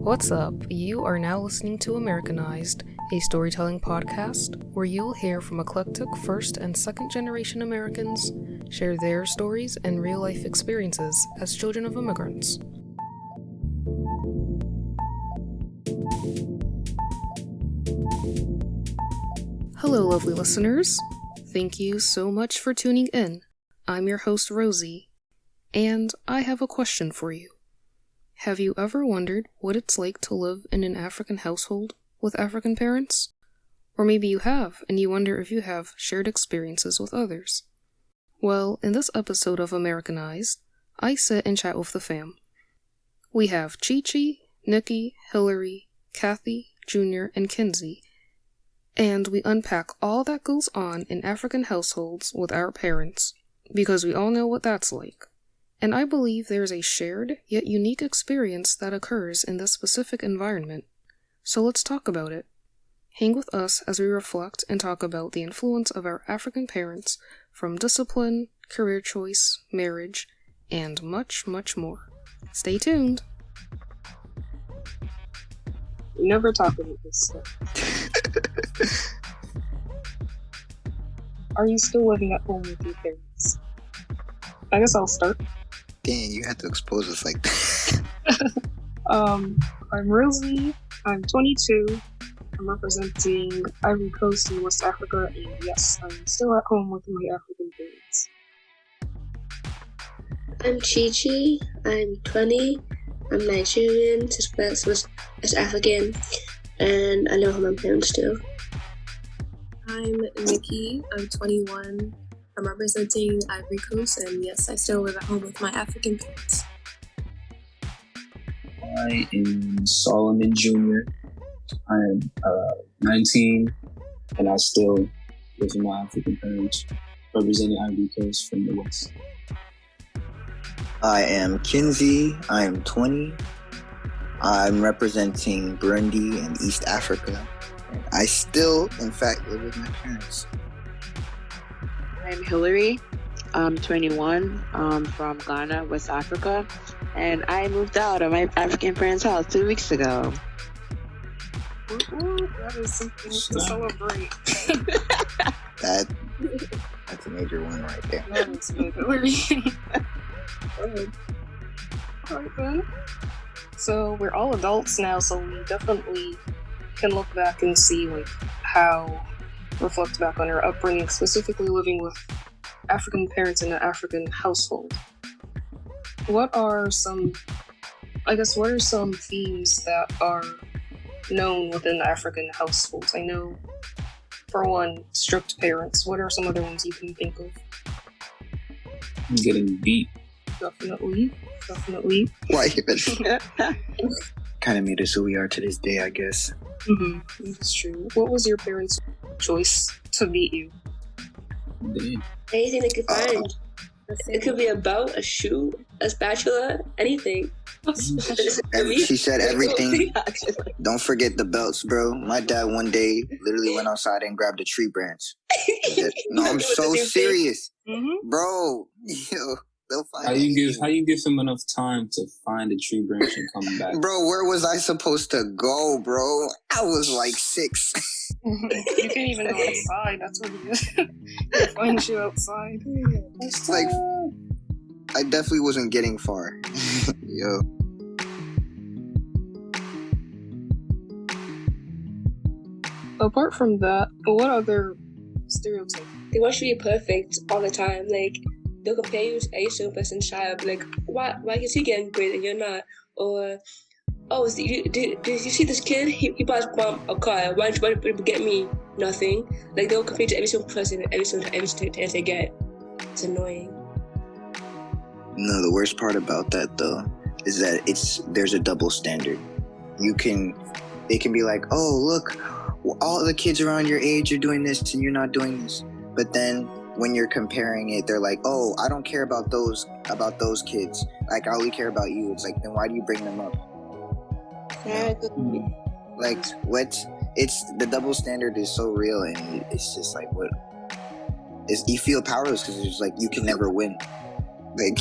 What's up? You are now listening to Americanized, a storytelling podcast where you'll hear from eclectic first and second generation Americans share their stories and real life experiences as children of immigrants. Hello, lovely listeners. Thank you so much for tuning in. I'm your host, Rosie, and I have a question for you. Have you ever wondered what it's like to live in an African household with African parents? Or maybe you have, and you wonder if you have shared experiences with others. Well, in this episode of Americanized, I sit and chat with the fam. We have ChiChi, Nicky, Hilary, Cathy, Jr., and Kinsey, and we unpack all that goes on in African households with our parents, because we all know what that's like. And I believe there's a shared, yet unique experience that occurs in this specific environment. So let's talk about it. Hang with us as we reflect and talk about the influence of our African parents from discipline, career choice, marriage, and much, much more. Stay tuned! We never talk about this stuff. Are you still living at home with your parents? I guess I'll start. Dang, you had to expose us like that. I'm Rosie. I'm 22. I'm representing Ivory Coast in West Africa, and yes, I'm still at home with my African parents. I'm ChiChi. I'm 20. I'm Nigerian, West African, and I live with my parents still. I'm Nicky. I'm 21. I'm representing Ivory Coast, and yes, I still live at home with my African parents. I am Solomon Jr. I am 19, and I still live with my African parents, representing Ivory Coast from the West. I am Kinsey. I am 20. I'm representing Burundi and East Africa. And I still, in fact, live with my parents. I'm Hilary. I'm 21. I'm from Ghana, West Africa. And I moved out of my African parents' house 2 weeks ago. Ooh, that is something to celebrate. That's a major one right there. That is good, Hilary. Alright then. So we're all adults now, so we definitely can look back and see reflect back on our upbringing, specifically living with African parents in an African household. What are some themes that are known within African households? I know, for one, strict parents. What are some other ones you can think of? Getting beat. Definitely. Why even? Kind of made us who we are to this day, I guess. Mm-hmm. That's true. What was your parents' choice to beat you? Damn. Anything they could find. It could be a belt, a shoe, a spatula, anything. She said everything. Don't forget the belts, bro. My dad one day literally went outside and grabbed a tree branch. No, I'm so serious. Mm-hmm. Bro, yo. They'll find How you give him enough time to find a tree branch and come back? Bro, where was I supposed to go, bro? I was like 6. You can't even go outside. That's what it is. He'll find you outside. It's like, I definitely wasn't getting far. Yo. Apart from that, what other stereotypes? They want you to be perfect all the time. Like, they'll compare you to a certain person's child. Like, why is he getting great and you're not? Or, oh, did you see this kid? He bought his mom a car. Why did you get me nothing? Like, they'll compare to every single person and every single chance they get. It's annoying. No, the worst part about that though is that there's a double standard. They can be like, oh look, all the kids around your age are doing this and you're not doing this. But then when you're comparing it, they're like, oh, I don't care about those kids. Like, I only care about you. It's like, then why do you bring them up? Yeah. Like, what? It's the double standard is so real, and it's just like, what? You feel powerless because it's like you can never win. Like,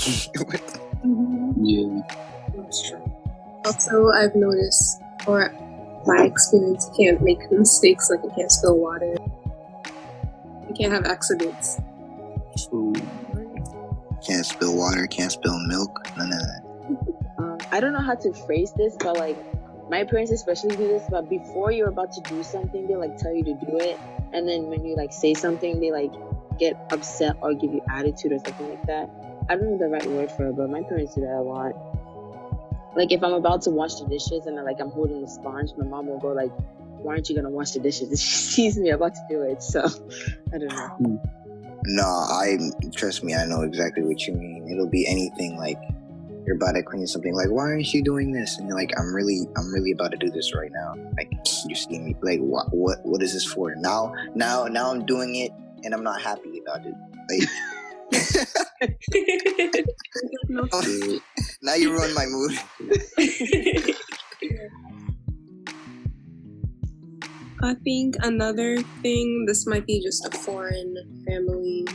Yeah, That's true. Also, I've noticed, or my experience, you can't make mistakes, like you can't spill water. You can't have accidents. Ooh. Can't spill water, can't spill milk, none of that. I don't know how to phrase this, but like my parents especially do this. But before you're about to do something, they like tell you to do it, and then when you like say something, they like get upset or give you attitude or something like that. I don't know the right word for it, but my parents do that a lot. Like if I'm about to wash the dishes and I'm holding the sponge, my mom will go like, "Why aren't you gonna wash the dishes?" And she sees me about to do it, so I don't know. No, trust me, I know exactly what you mean. It'll be anything like you're about to clean something, like, why aren't you doing this? And you're like, I'm really about to do this right now. Like, you see me, like, what is this for? Now I'm doing it, and I'm not happy about it. Like, now you ruined my mood. I think another thing, this might be just a foreign family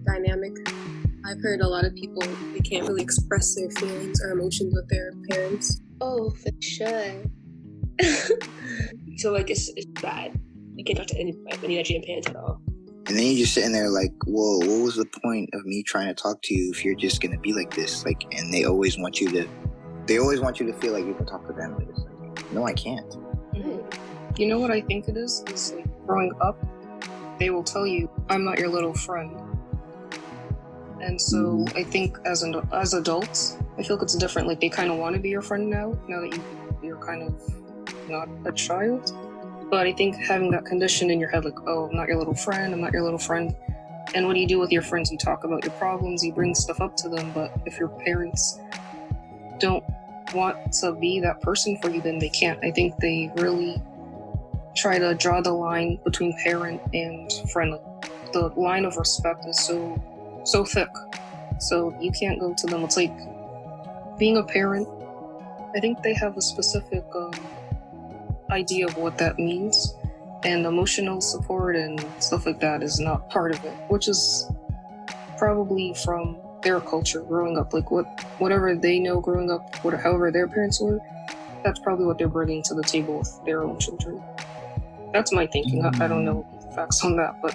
dynamic. I've heard a lot of people, they can't really express their feelings or emotions with their parents. Oh, for sure. So like it's bad. You can't talk to any Nigerian parents at all. And then you're just sitting there like, whoa, what was the point of me trying to talk to you if you're just gonna be like this? Like, and they always want you to feel like you can talk to them. But it's like, no, I can't. Mm-hmm. You know what I think it is? Is like growing up, they will tell you, I'm not your little friend. And so I think as adults, I feel like it's different. Like they kind of want to be your friend now that you're kind of not a child. But I think having that condition in your head, like, oh, I'm not your little friend, I'm not your little friend. And what do you do with your friends? You talk about your problems, you bring stuff up to them. But if your parents don't want to be that person for you, then they can't. I think they really try to draw the line between parent and friend. Like, the line of respect is so thick. So you can't go to them. It's like being a parent. I think they have a specific idea of what that means, and emotional support and stuff like that is not part of it, which is probably from their culture growing up. Like whatever they know growing up, however their parents were, that's probably what they're bringing to the table with their own children. That's my thinking. I don't know the facts on that, but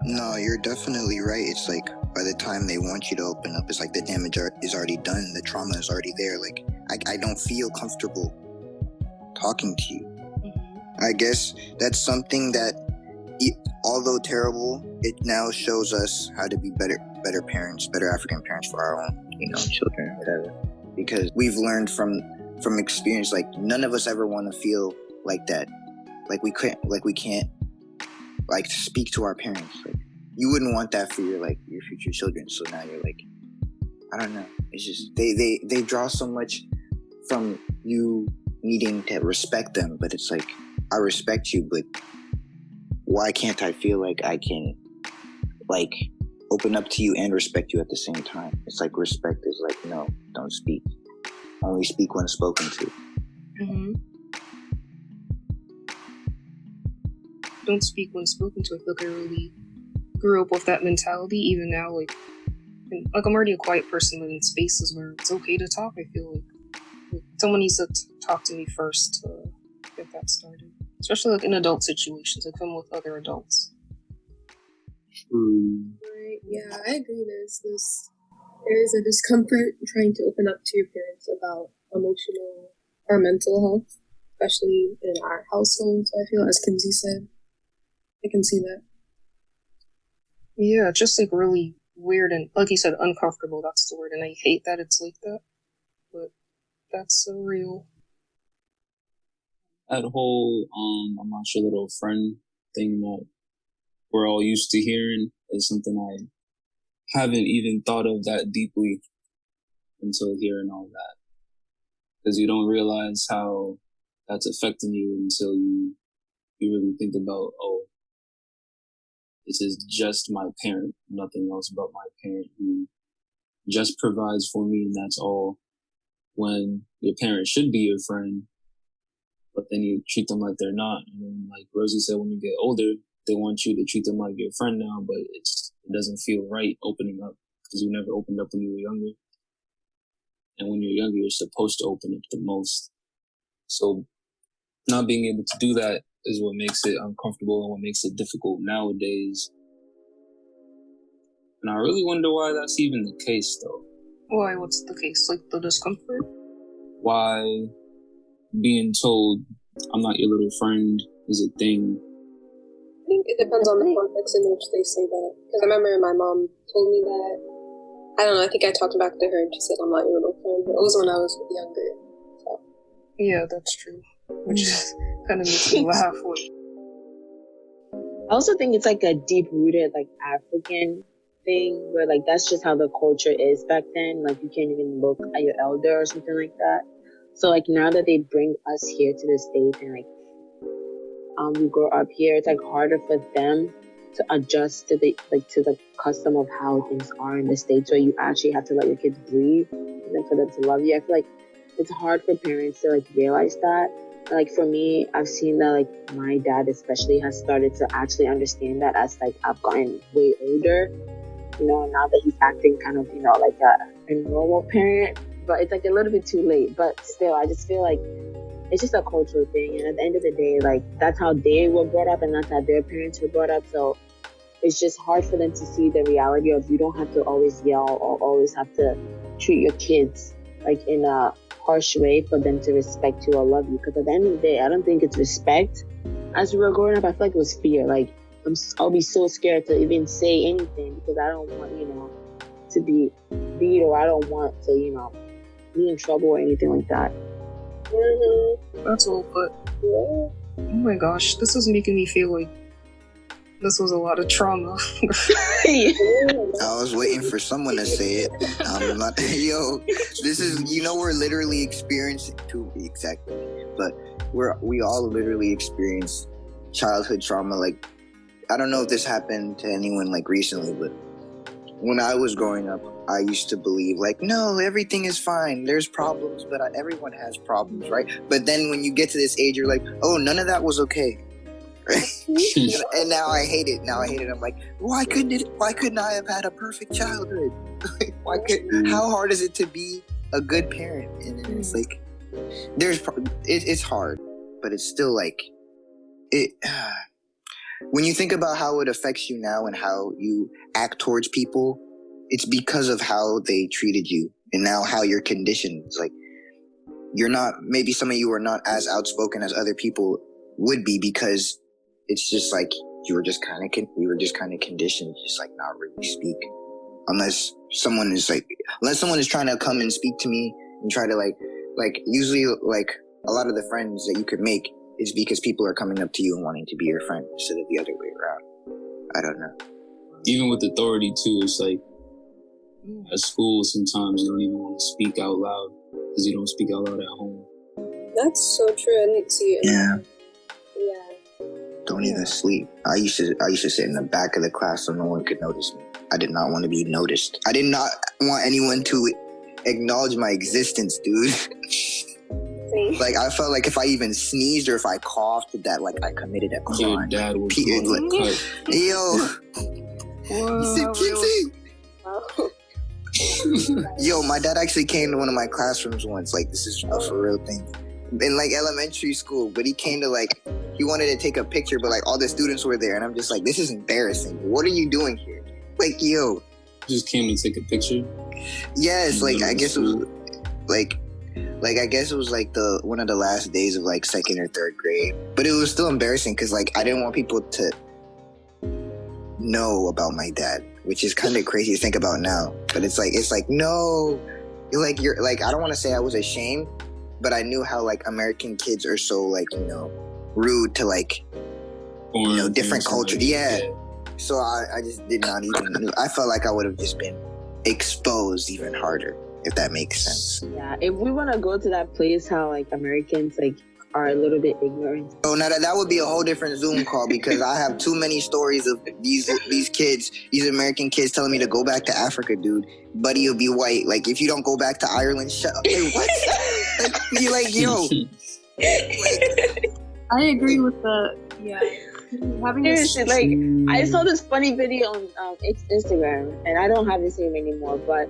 no, you're definitely right. It's like by the time they want you to open up, it's like the damage is already done. The trauma is already there. Like I don't feel comfortable talking to you. I guess that's something that, although terrible, it now shows us how to be better parents, better African parents for our own, children, whatever. Because we've learned from experience. Like none of us ever want to feel like that. Like we can't like speak to our parents. Like you wouldn't want that for your future children. So now you're like, I don't know. It's just they draw so much from you needing to respect them, but it's like, I respect you, but why can't I feel like I can like open up to you and respect you at the same time? It's like respect is like, no, don't speak. Only speak when spoken to. Mm-hmm. Don't speak when spoken to. I feel like I really grew up with that mentality. Even now, like I'm already a quiet person, but in spaces where it's okay to talk, I feel like someone needs to talk to me first to get that started. Especially like in adult situations, like I'm with other adults. Right, yeah, I agree. There is a discomfort trying to open up to your parents about emotional or mental health, especially in our household. So I feel, as Kinsey said, I can see that. Yeah, just like really weird and, like you said, uncomfortable. That's the word, and I hate that it's like that. But that's so real. That whole I'm not your little friend thing that we're all used to hearing is something I haven't even thought of that deeply until hearing all that. Because you don't realize how that's affecting you until you really think about, oh, this is just my parent, nothing else but my parent who just provides for me, and that's all. When your parent should be your friend, but then you treat them like they're not. And then, like Rosie said, when you get older, they want you to treat them like your friend now, but it doesn't feel right opening up because you never opened up when you were younger. And when you're younger, you're supposed to open up the most. So not being able to do that is what makes it uncomfortable and what makes it difficult nowadays. And I really wonder why that's even the case, though. Why? What's the case? Like the discomfort? Why being told, I'm not your little friend, is a thing. I think it depends on the context in which they say that. Because I remember my mom told me that. I don't know, I think I talked back to her and she said, I'm not your little friend. But it was when I was younger. So. Yeah, that's true. Which kind of makes me laugh. I also think it's like a deep-rooted, like, African thing where, like, that's just how the culture is back then. Like, you can't even look at your elder or something like that. So, like, now that they bring us here to the States and, like, we grow up here, it's, like, harder for them to adjust to the custom of how things are in the States, where you actually have to let your kids breathe and then for them to love you. I feel like it's hard for parents to, like, realize that. Like, for me, I've seen that, like, my dad especially has started to actually understand that as, like, I've gotten way older, you know, now that he's acting kind of, you know, like a normal parent. But it's, like, a little bit too late. But still, I just feel like it's just a cultural thing. And at the end of the day, like, that's how they were brought up and that's how their parents were brought up. So it's just hard for them to see the reality of you don't have to always yell or always have to treat your kids, like, in a harsh way for them to respect you or love you. Because at the end of the day, I don't think it's respect. As we were growing up, I feel like it was fear. Like, I'll be so scared to even say anything because I don't want, you know, to be beat or I don't want to, you know, be in trouble or anything like that. That's all, but oh my gosh, this is making me feel like this was a lot of trauma. I was waiting for someone to say it. I'm not, yo, this is, you know, we're literally experiencing, to be exactly, but we all literally experience childhood trauma. Like, I don't know if this happened to anyone, like, recently, but when I was growing up, I used to believe, like, no, everything is fine. There's problems, but everyone has problems, right? But then when you get to this age, you're like, oh, none of that was okay. And now I hate it. I'm like, why couldn't I have had a perfect childhood? How hard is it to be a good parent? And then it's like, it's hard, but it's still like, when you think about how it affects you now and how you act towards people, it's because of how they treated you and now how you're conditioned. It's like, you're not, maybe some of you are not as outspoken as other people would be because it's just like we were just kind of conditioned to just like not really speak unless someone is trying to come and speak to me and try to like usually like a lot of the friends that you could make is because people are coming up to you and wanting to be your friend instead of the other way around. I don't know. Even with authority too, it's like at school sometimes you don't even want to speak out loud because you don't speak out loud at home. That's so true. I didn't see it. Yeah. Don't even sleep. I used to sit in the back of the class so no one could notice me. I did not want to be noticed. I did not want anyone to acknowledge my existence, dude. Like, I felt like if I even sneezed or if I coughed, that like I committed a crime. Your dad was Yo. Kinsey. Yo, my dad actually came to one of my classrooms once. Like, this is a for real thing. In like elementary school, but he came to like, he wanted to take a picture, but like all the students were there, and I'm just like, this is embarrassing. What are you doing here? Like, yo. Just came to take a picture? Yes, like I guess it was like I guess it was like one of the last days of like 2nd or 3rd grade. But it was still embarrassing because like I didn't want people to know about my dad, which is kind of crazy to think about now. But it's like no, you're like I don't want to say I was ashamed, but I knew how like American kids are so like, you know, rude to like, you know, different cultures. Yeah. So I just did not even, I felt like I would have just been exposed even harder, if that makes sense. Yeah, if we want to go to that place, how like Americans like are a little bit ignorant. Oh, now that would be a whole different Zoom call because I have too many stories of these kids, these American kids telling me to go back to Africa, dude. Buddy, you'll be white. Like, if you don't go back to Ireland, shut up. Hey, what? Like, be like, yo. I agree with the, yeah. Seriously, like, I saw this funny video on Instagram, and I don't have the same anymore, but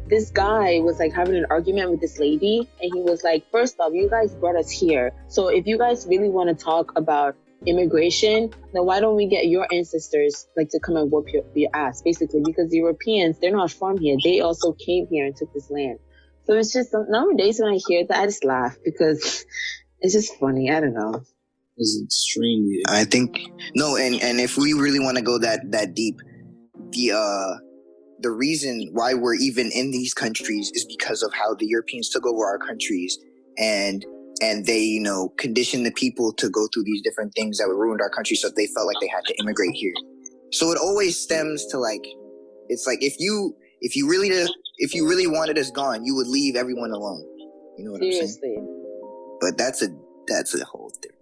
this guy was like having an argument with this lady, and he was like, first off, you guys brought us here, so if you guys really want to talk about immigration, then why don't we get your ancestors like to come and whoop your ass, basically, because the Europeans, they're not from here, they also came here and took this land. So it's just nowadays when I hear that, I just laugh because it's just funny. I don't know. It's extremely. I think no, and if we really want to go that deep, the reason why we're even in these countries is because of how the Europeans took over our countries and they, conditioned the people to go through these different things that ruined our country, so they felt like they had to immigrate here. So it always stems to like, it's like if you really wanted us gone, you would leave everyone alone. You know what I'm saying? But that's a whole thing.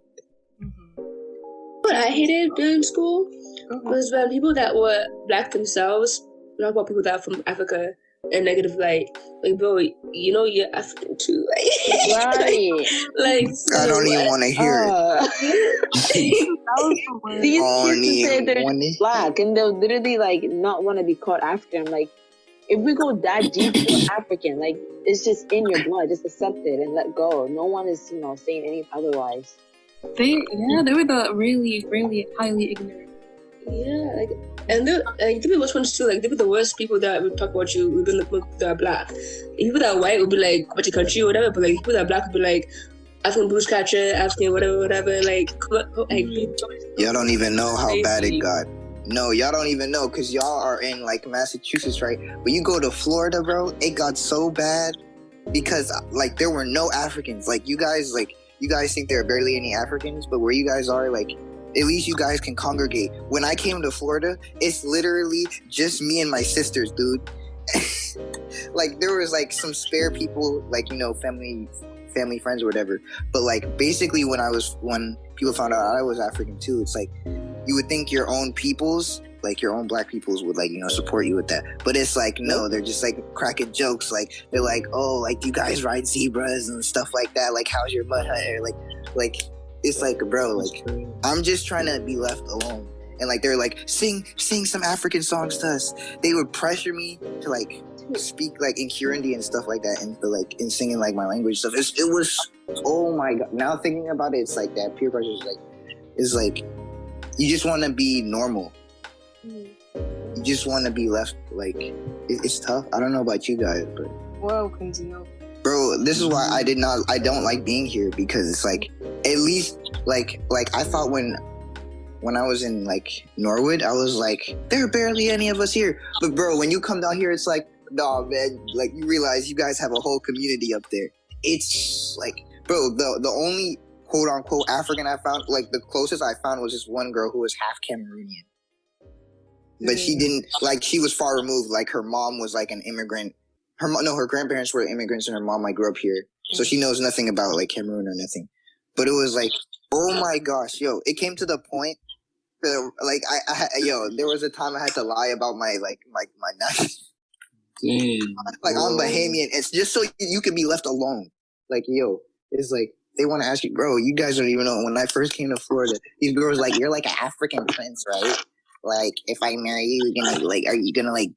What I hated during school was when people that were black themselves talk about people that are from Africa in negative light. Like, bro, you're African too. Right. Like, I don't even want to hear it. These kids say they're black, and they'll literally like not want to be called African. Like, if we go that deep, you're African. Like, it's just in your blood. Just accept it and let go. No one is, saying any otherwise. They were the really, really highly ignorant. Yeah, and they be worst ones too. Like, they be the worst people that would talk about you, even that are black. People that are white would be like, "What's your country?" or whatever. But like, people that are black would be like, "African Bruce Catcher, African whatever." Like, y'all don't even know how bad it got. No, y'all don't even know, because y'all are in like Massachusetts, right? But you go to Florida, bro, it got so bad because like there were no Africans. Like, you guys think there are barely any Africans, but where you guys are, like, at least you guys can congregate. When I came to Florida, it's literally just me and my sisters, dude. Like, there was like some spare people, like, family friends or whatever. But like, basically when people found out I was African too, it's like, you would think your own peoples, like your own black peoples would like, support you with that. But it's like, no, they're just like cracking jokes. Like, they're like, oh, like, do you guys ride zebras and stuff like that? Like, how's your mud hunter? Like, it's like, bro, like, I'm just trying to be left alone. And like, they're like, sing some African songs to us. They would pressure me to like speak like in Kirundi and stuff like that, and in singing like my language stuff. It was, oh my God. Now thinking about it, it's like that peer pressure is like, you just want to be normal. You just want to be left, like, it's tough. I don't know about you guys, but... Well, Kinsey, bro, this is why I don't like being here, because it's like, at least, like I thought when I was in, like, Norwood, I was like, there are barely any of us here. But, bro, when you come down here, it's like, nah, man, like, you realize you guys have a whole community up there. It's, like, bro, the only... quote-unquote African I found, like, the closest I found was just one girl who was half Cameroonian. But she didn't, like, she was far removed. Like, her mom was, like, an immigrant. Her grandparents were immigrants, and her mom, like, grew up here. So she knows nothing about, like, Cameroon or nothing. But it was, like, oh, my gosh, yo, it came to the point where, like, there was a time I had to lie about my nationality. Like, I'm Bahamian. It's just so you can be left alone. Like, yo, it's like, they want to ask you, bro, you guys don't even know. When I first came to Florida, these girls like, you're like an African prince, right? Like, if I marry you, are you gonna like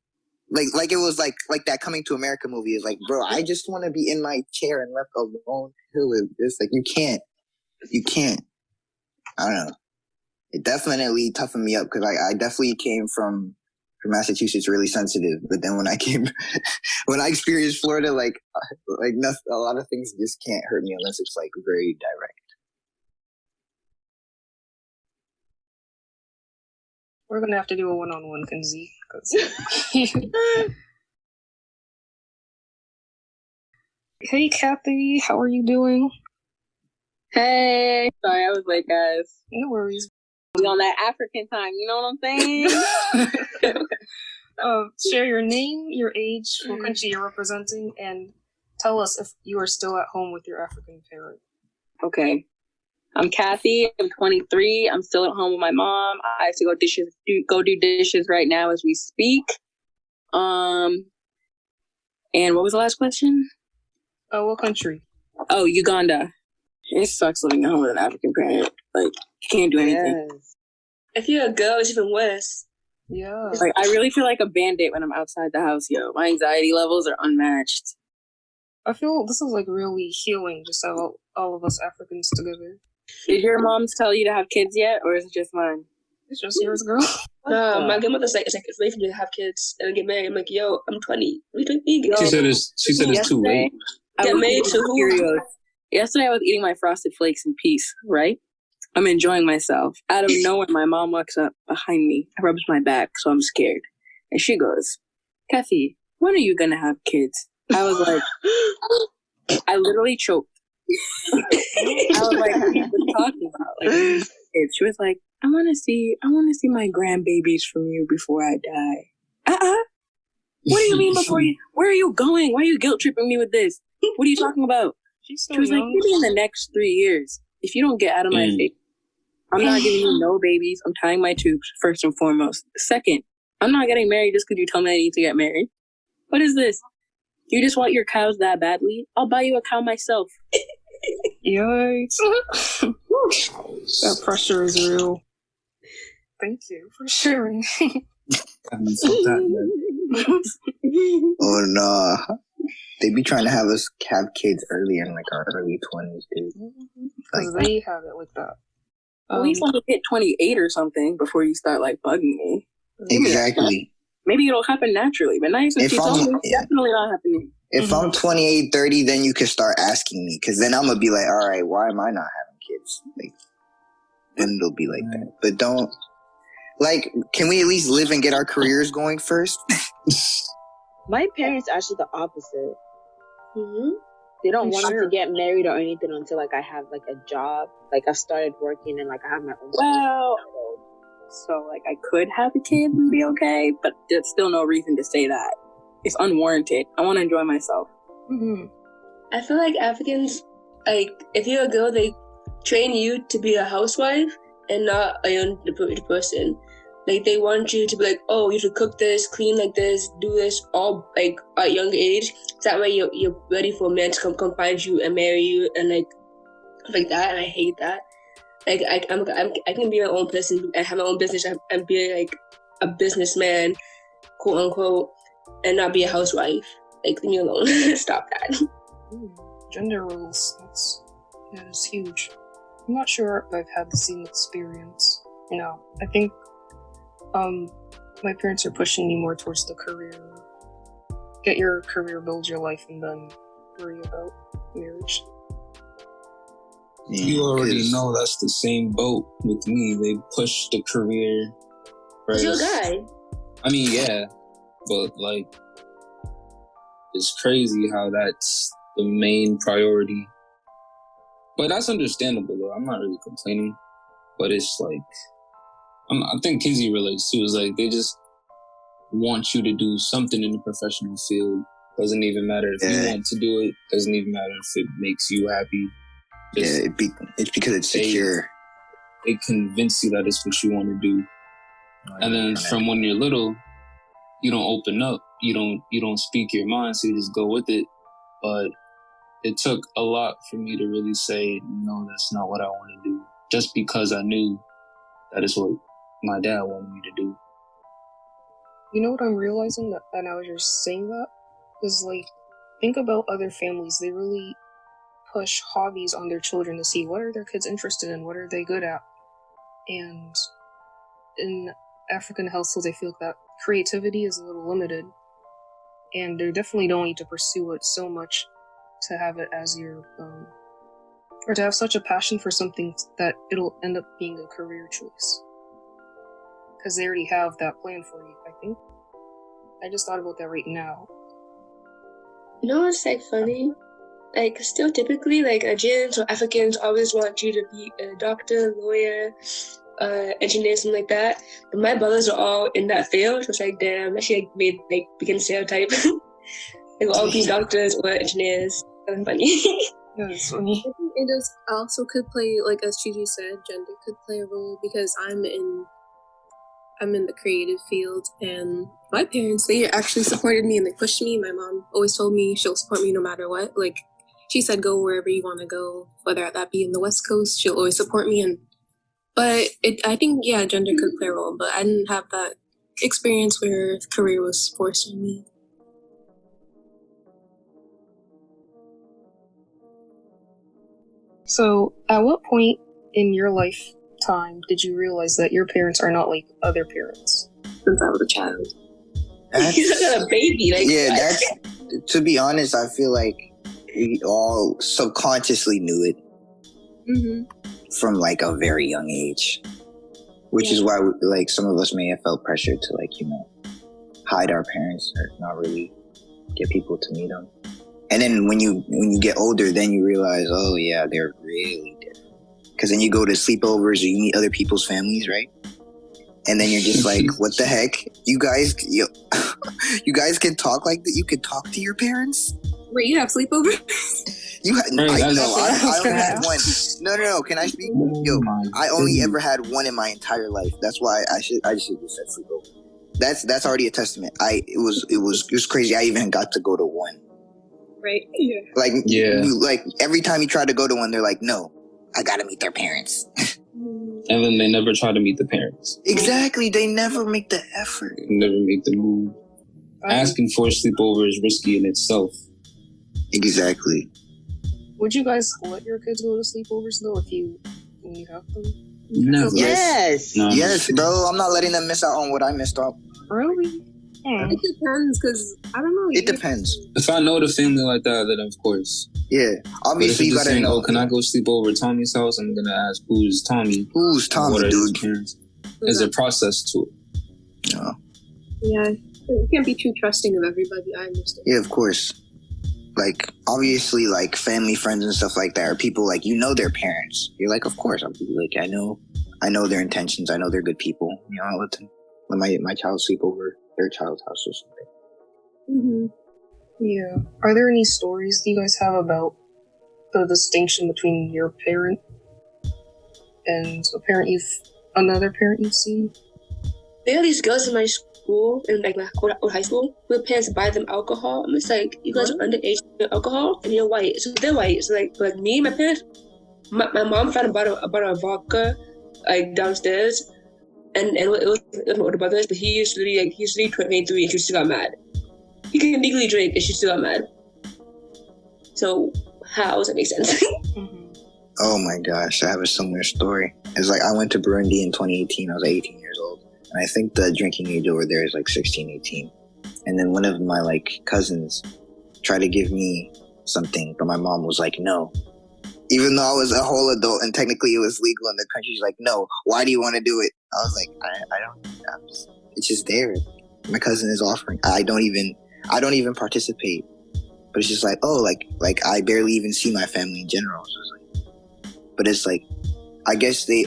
it was like that Coming to America movie is like, bro, I just want to be in my chair and left alone. It's like, you can't. I don't know. It definitely toughened me up, because I definitely came from Massachusetts really sensitive, but then when I experienced Florida, like nothing, a lot of things just can't hurt me unless it's like very direct. we're gonna have to do a one-on-one, Kinsey. Hey, Cathy, how are you doing? Hey, sorry, I was late, guys. No worries. We on that African time, you know what I'm saying? Share your name, your age, what country you're representing, and tell us if you are still at home with your African parent. Okay. I'm Cathy. I'm 23. I'm still at home with my mom. I have to go do dishes right now as we speak. And what was the last question? What country? Oh, Uganda. It sucks living at home with an African parent. Like, you can't do anything. If you're a girl, it's even worse. Yeah. Like, I really feel like a Band-Aid when I'm outside the house, yo. My anxiety levels are unmatched. I feel this is like really healing, just have all of us Africans together. Did your moms tell you to have kids yet, or is it just mine? It's just yours, girl. My grandmother's like, it's late for me to have kids and get married. I'm like, yo, I'm 20. What do you think? She said it's too late. Get married to who? Yesterday I was eating my Frosted Flakes in peace, right? I'm enjoying myself. Out of nowhere, my mom walks up behind me, rubs my back, so I'm scared. And she goes, Cathy, when are you going to have kids? I was like, I literally choked. I was like, what are you talking about? Like, she was like, I want to see my grandbabies from you before I die. What do you mean before you? Where are you going? Why are you guilt tripping me with this? What are you talking about? She was like, maybe in the next 3 years, if you don't get out of my face, I'm not giving you no babies. I'm tying my tubes, first and foremost. Second, I'm not getting married just because you tell me I need to get married. What is this? You just want your cows that badly? I'll buy you a cow myself. Yikes. That pressure is real. Thank you for sharing. Oh no. They be trying to have us have kids early in like our early 20s, dude. Because they have it like that. At least when you hit 28 or something before you start like bugging me. Exactly. Maybe it'll happen naturally, but now since you told me, it's definitely not happening. If I'm 28, 30, then you can start asking me, because then I'm going to be like, all right, why am I not having kids? Like, then it'll be like that. But don't, like, can we at least live and get our careers going first? My parents are actually the opposite. Mm-hmm. They don't want to get married or anything until like I have like a job, like I started working and like I have my own. Well, so like I could have a kid and be okay, but there's still no reason to say that. It's unwarranted. I want to enjoy myself. Mm-hmm. I feel like Africans, like if you're a girl, they train you to be a housewife and not a young person. Like they want you to be like, oh, you should cook this, clean like this, do this all like at a young age. So that way you're ready for a man to come find you and marry you and like that. And I hate that. Like I can be my own person and have my own business and be like a businessman, quote unquote, and not be a housewife. Like leave me alone. Stop that. Gender roles. That is huge. I'm not sure if I've had the same experience. No, I think my parents are pushing me more towards the career. Get your career, build your life, and then worry about marriage. You already know that's the same boat with me. They push the career. Right? You're a guy. I mean, yeah, but like, it's crazy how that's the main priority. But that's understandable, though. I'm not really complaining. But it's like, I think Kinsey relates too. It's like they just want you to do something in the professional field. Doesn't even matter if you want to do it. Doesn't even matter if it makes you happy. Just it's because it's secure. They convince you that it's what you want to do. And then from when you're little, you don't open up. You don't speak your mind, so you just go with it. But it took a lot for me to really say, no, that's not what I want to do. Just because I knew that is what my dad wanted me to do. You know what I'm realizing that, and I was just saying that, is like, think about other families. They really push hobbies on their children to see what are their kids interested in, what are they good at. And in African households, I feel like that creativity is a little limited. And they definitely don't need to pursue it so much to have it as your, or to have such a passion for something that it'll end up being a career choice. Because they already have that plan for you, I think. I just thought about that right now. You know what's like funny? Like still typically like Nigerians or Africans always want you to be a doctor, lawyer, engineer, something like that. But my brothers are all in that field, so it's like damn, that shit made like begin stereotype. They will all be doctors or engineers. That's funny. That's funny. I think it does also could play, like as ChiChi said, gender could play a role because I'm in the creative field, and my parents, they actually supported me and they pushed me. My mom always told me she'll support me no matter what. Like she said, go wherever you want to go, whether that be in the West Coast, she'll always support me. But I think, yeah, gender could play a role, but I didn't have that experience where career was forced on me. So, at what point in your lifetime did you realize that your parents are not like other parents? Since I was a child. He's like a baby. Like, Yeah, what? that's, to be honest, I feel like we all subconsciously knew it from like a very young age, which is why like some of us may have felt pressure to like, you know, hide our parents or not really get people to meet them. And then when you get older, then you realize, oh yeah, they're really different. Because then you go to sleepovers or you meet other people's families, right? And then you're just like, what the heck? You guys can talk like that? You could talk to your parents? Wait, you have sleepovers? I only had one. No. Can I speak? Yo, I only ever had one in my entire life. That's why I should have just said sleepover. That's already a testament. It was crazy. I even got to go to one. Right. Yeah. Like every time you try to go to one, they're like, no, I gotta meet their parents. And then they never try to meet the parents. Exactly. They never make the effort. They never make the move. Asking for a sleepover is risky in itself. Exactly. Would you guys let your kids go to sleepovers though when you have them? Never. Yes. No. Yes, bro. I'm not letting them miss out on what I missed out. Really? It depends, because I don't know. It depends. If I know the family like that, then of course. Yeah. Obviously, you gotta know. Oh, can I go sleep over at Tommy's house? I'm gonna ask, who's Tommy? Who's Tommy, what are dude? his parents? There's a process to it. No. Yeah. You can't be too trusting of everybody. I understand. Yeah, of course. Like, obviously, like, family, friends, and stuff like that are people, like, you know their parents. You're like, of course. I'm like, I know their intentions. I know they're good people. You know, I'll let my child sleep over their child's house or something. Yeah. Are there any stories that you guys have about the distinction between your parent and another parent you've seen? There are these girls in my school, in like my old high school, where parents buy them alcohol. I'm just like, you guys are underage with alcohol, and you're white. So they're white. So like me, my parents, my mom found a bottle of vodka, like downstairs, and it was my older brother's, but he's literally 23, and she still got mad. He can legally drink, and she still got mad. So how does that make sense? Oh my gosh, I have a similar story. It's like I went to Burundi in 2018. I was 18 years old. And I think the drinking age over there is like 16, 18. And then one of my like cousins tried to give me something, but my mom was like, no. Even though I was a whole adult and technically it was legal in the country, she's like, no, why do you want to do it? I was like, it's just there. My cousin is offering. I don't even participate. But it's just like, oh, like I barely even see my family in general. So it's like, but it's like, I guess we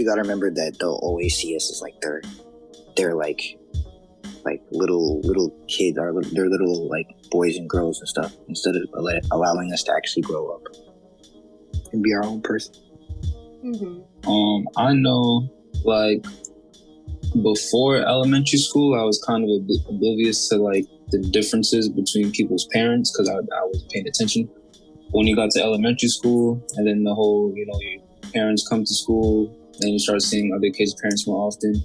gotta remember that they'll always see us as like they're like little kids, or they're little like boys and girls and stuff, instead of allowing us to actually grow up and be our own person. I know, like, before elementary school, I was kind of a bit oblivious to like the differences between people's parents because I wasn't paying attention. When you got to elementary school, and then the whole, you know, your parents come to school, and you start seeing other kids' parents more often,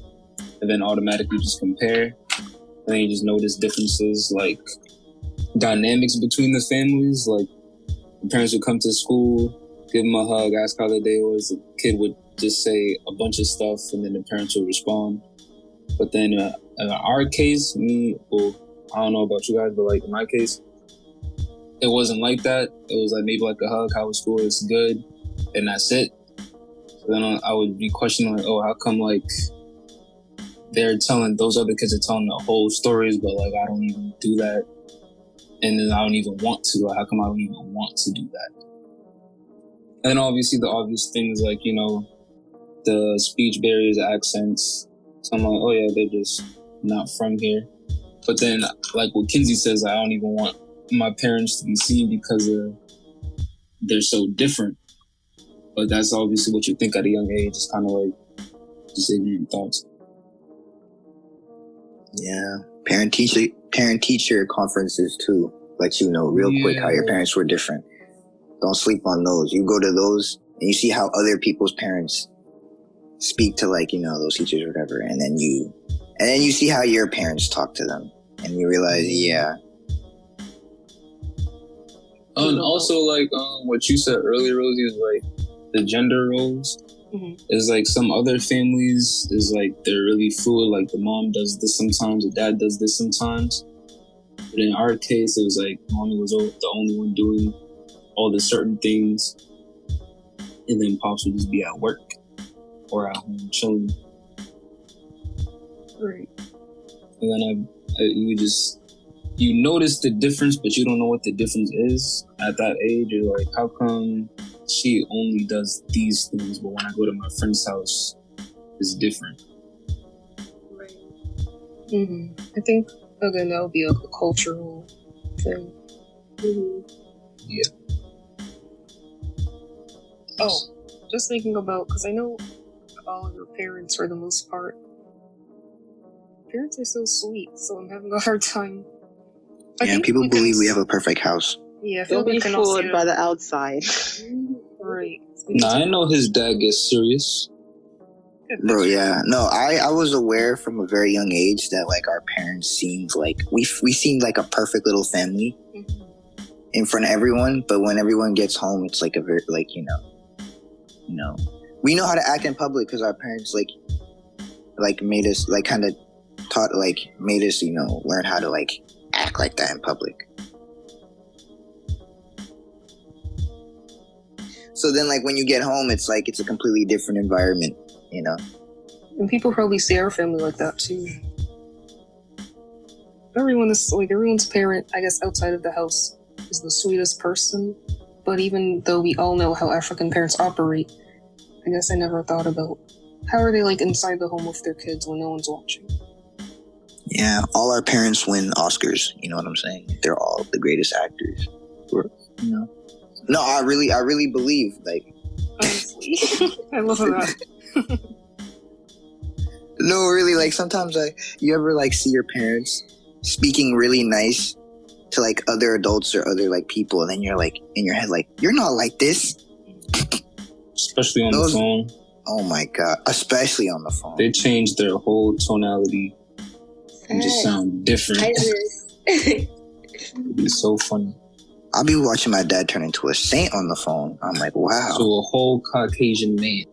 and then automatically just compare, and then you just notice differences, like dynamics between the families. Like, the parents would come to school, give them a hug, ask how their day was. The kid would just say a bunch of stuff, and then the parents would respond. But then in our case, I don't know about you guys, but like in my case, it wasn't like that. It was like maybe like a hug, how was school, it's good, and that's it. So then I would be questioning like, oh, how come like those other kids are telling the whole stories, but like I don't even do that, and then I don't even want to. Like, how come I don't even want to do that? And then obviously the obvious things like, you know, the speech barriers, accents. So I'm like, oh yeah, they're just not from here. But then, like what Kinsey says, I don't even want my parents to be seen because they're so different. But that's obviously what you think at a young age. It's kind of like just ignorant thoughts. Yeah, parent-teacher conferences too. Let you know real quick how your parents were different. Don't sleep on those. You go to those and you see how other people's parents speak to like, those teachers or whatever, and then you see how your parents talk to them, and you realize, yeah. And also, like, what you said earlier, Rosie, is like the gender roles. Is like some other families is like they're really fluid. Like the mom does this sometimes, the dad does this sometimes. But in our case, it was like mommy was the only one doing all the certain things, and then pops would just be at work or at home chilling. Right. And then you notice the difference, but you don't know what the difference is at that age. You're like, how come she only does these things, but when I go to my friend's house, it's different? Right. I think, again, that would be a cultural thing. Yeah. Oh, just thinking about, because I know all of your parents, for the most part, parents are so sweet, so I'm having a hard time. Yeah, people believe we have a perfect house. Yeah, I feel Don't like be we can all fooled by the outside. Right. Nah, I know his dad gets serious. Bro, yeah. No, I was aware from a very young age that like our parents seemed like we seemed like a perfect little family in front of everyone, but when everyone gets home, it's like a very like we know how to act in public because our parents like made us like kind of taught like made us learn how to like act like that in public. So then like when you get home, it's like it's a completely different environment, And people probably see our family like that too. Everyone's parent, I guess, outside of the house is the sweetest person. But even though we all know how African parents operate, I guess I never thought about how are they like inside the home with their kids when no one's watching. Yeah, all our parents win Oscars. You know what I'm saying? They're all the greatest actors. No, I really believe like. Honestly, I love that. No, really, like sometimes you ever like see your parents speaking really nice to like other adults or other like people, and then you're like in your head like you're not like this. Especially on the phone. Oh my god! Especially on the phone. They change their whole tonality and just sound different. It's so funny. I'll be watching my dad turn into a saint on the phone. I'm like, wow. So a whole Caucasian man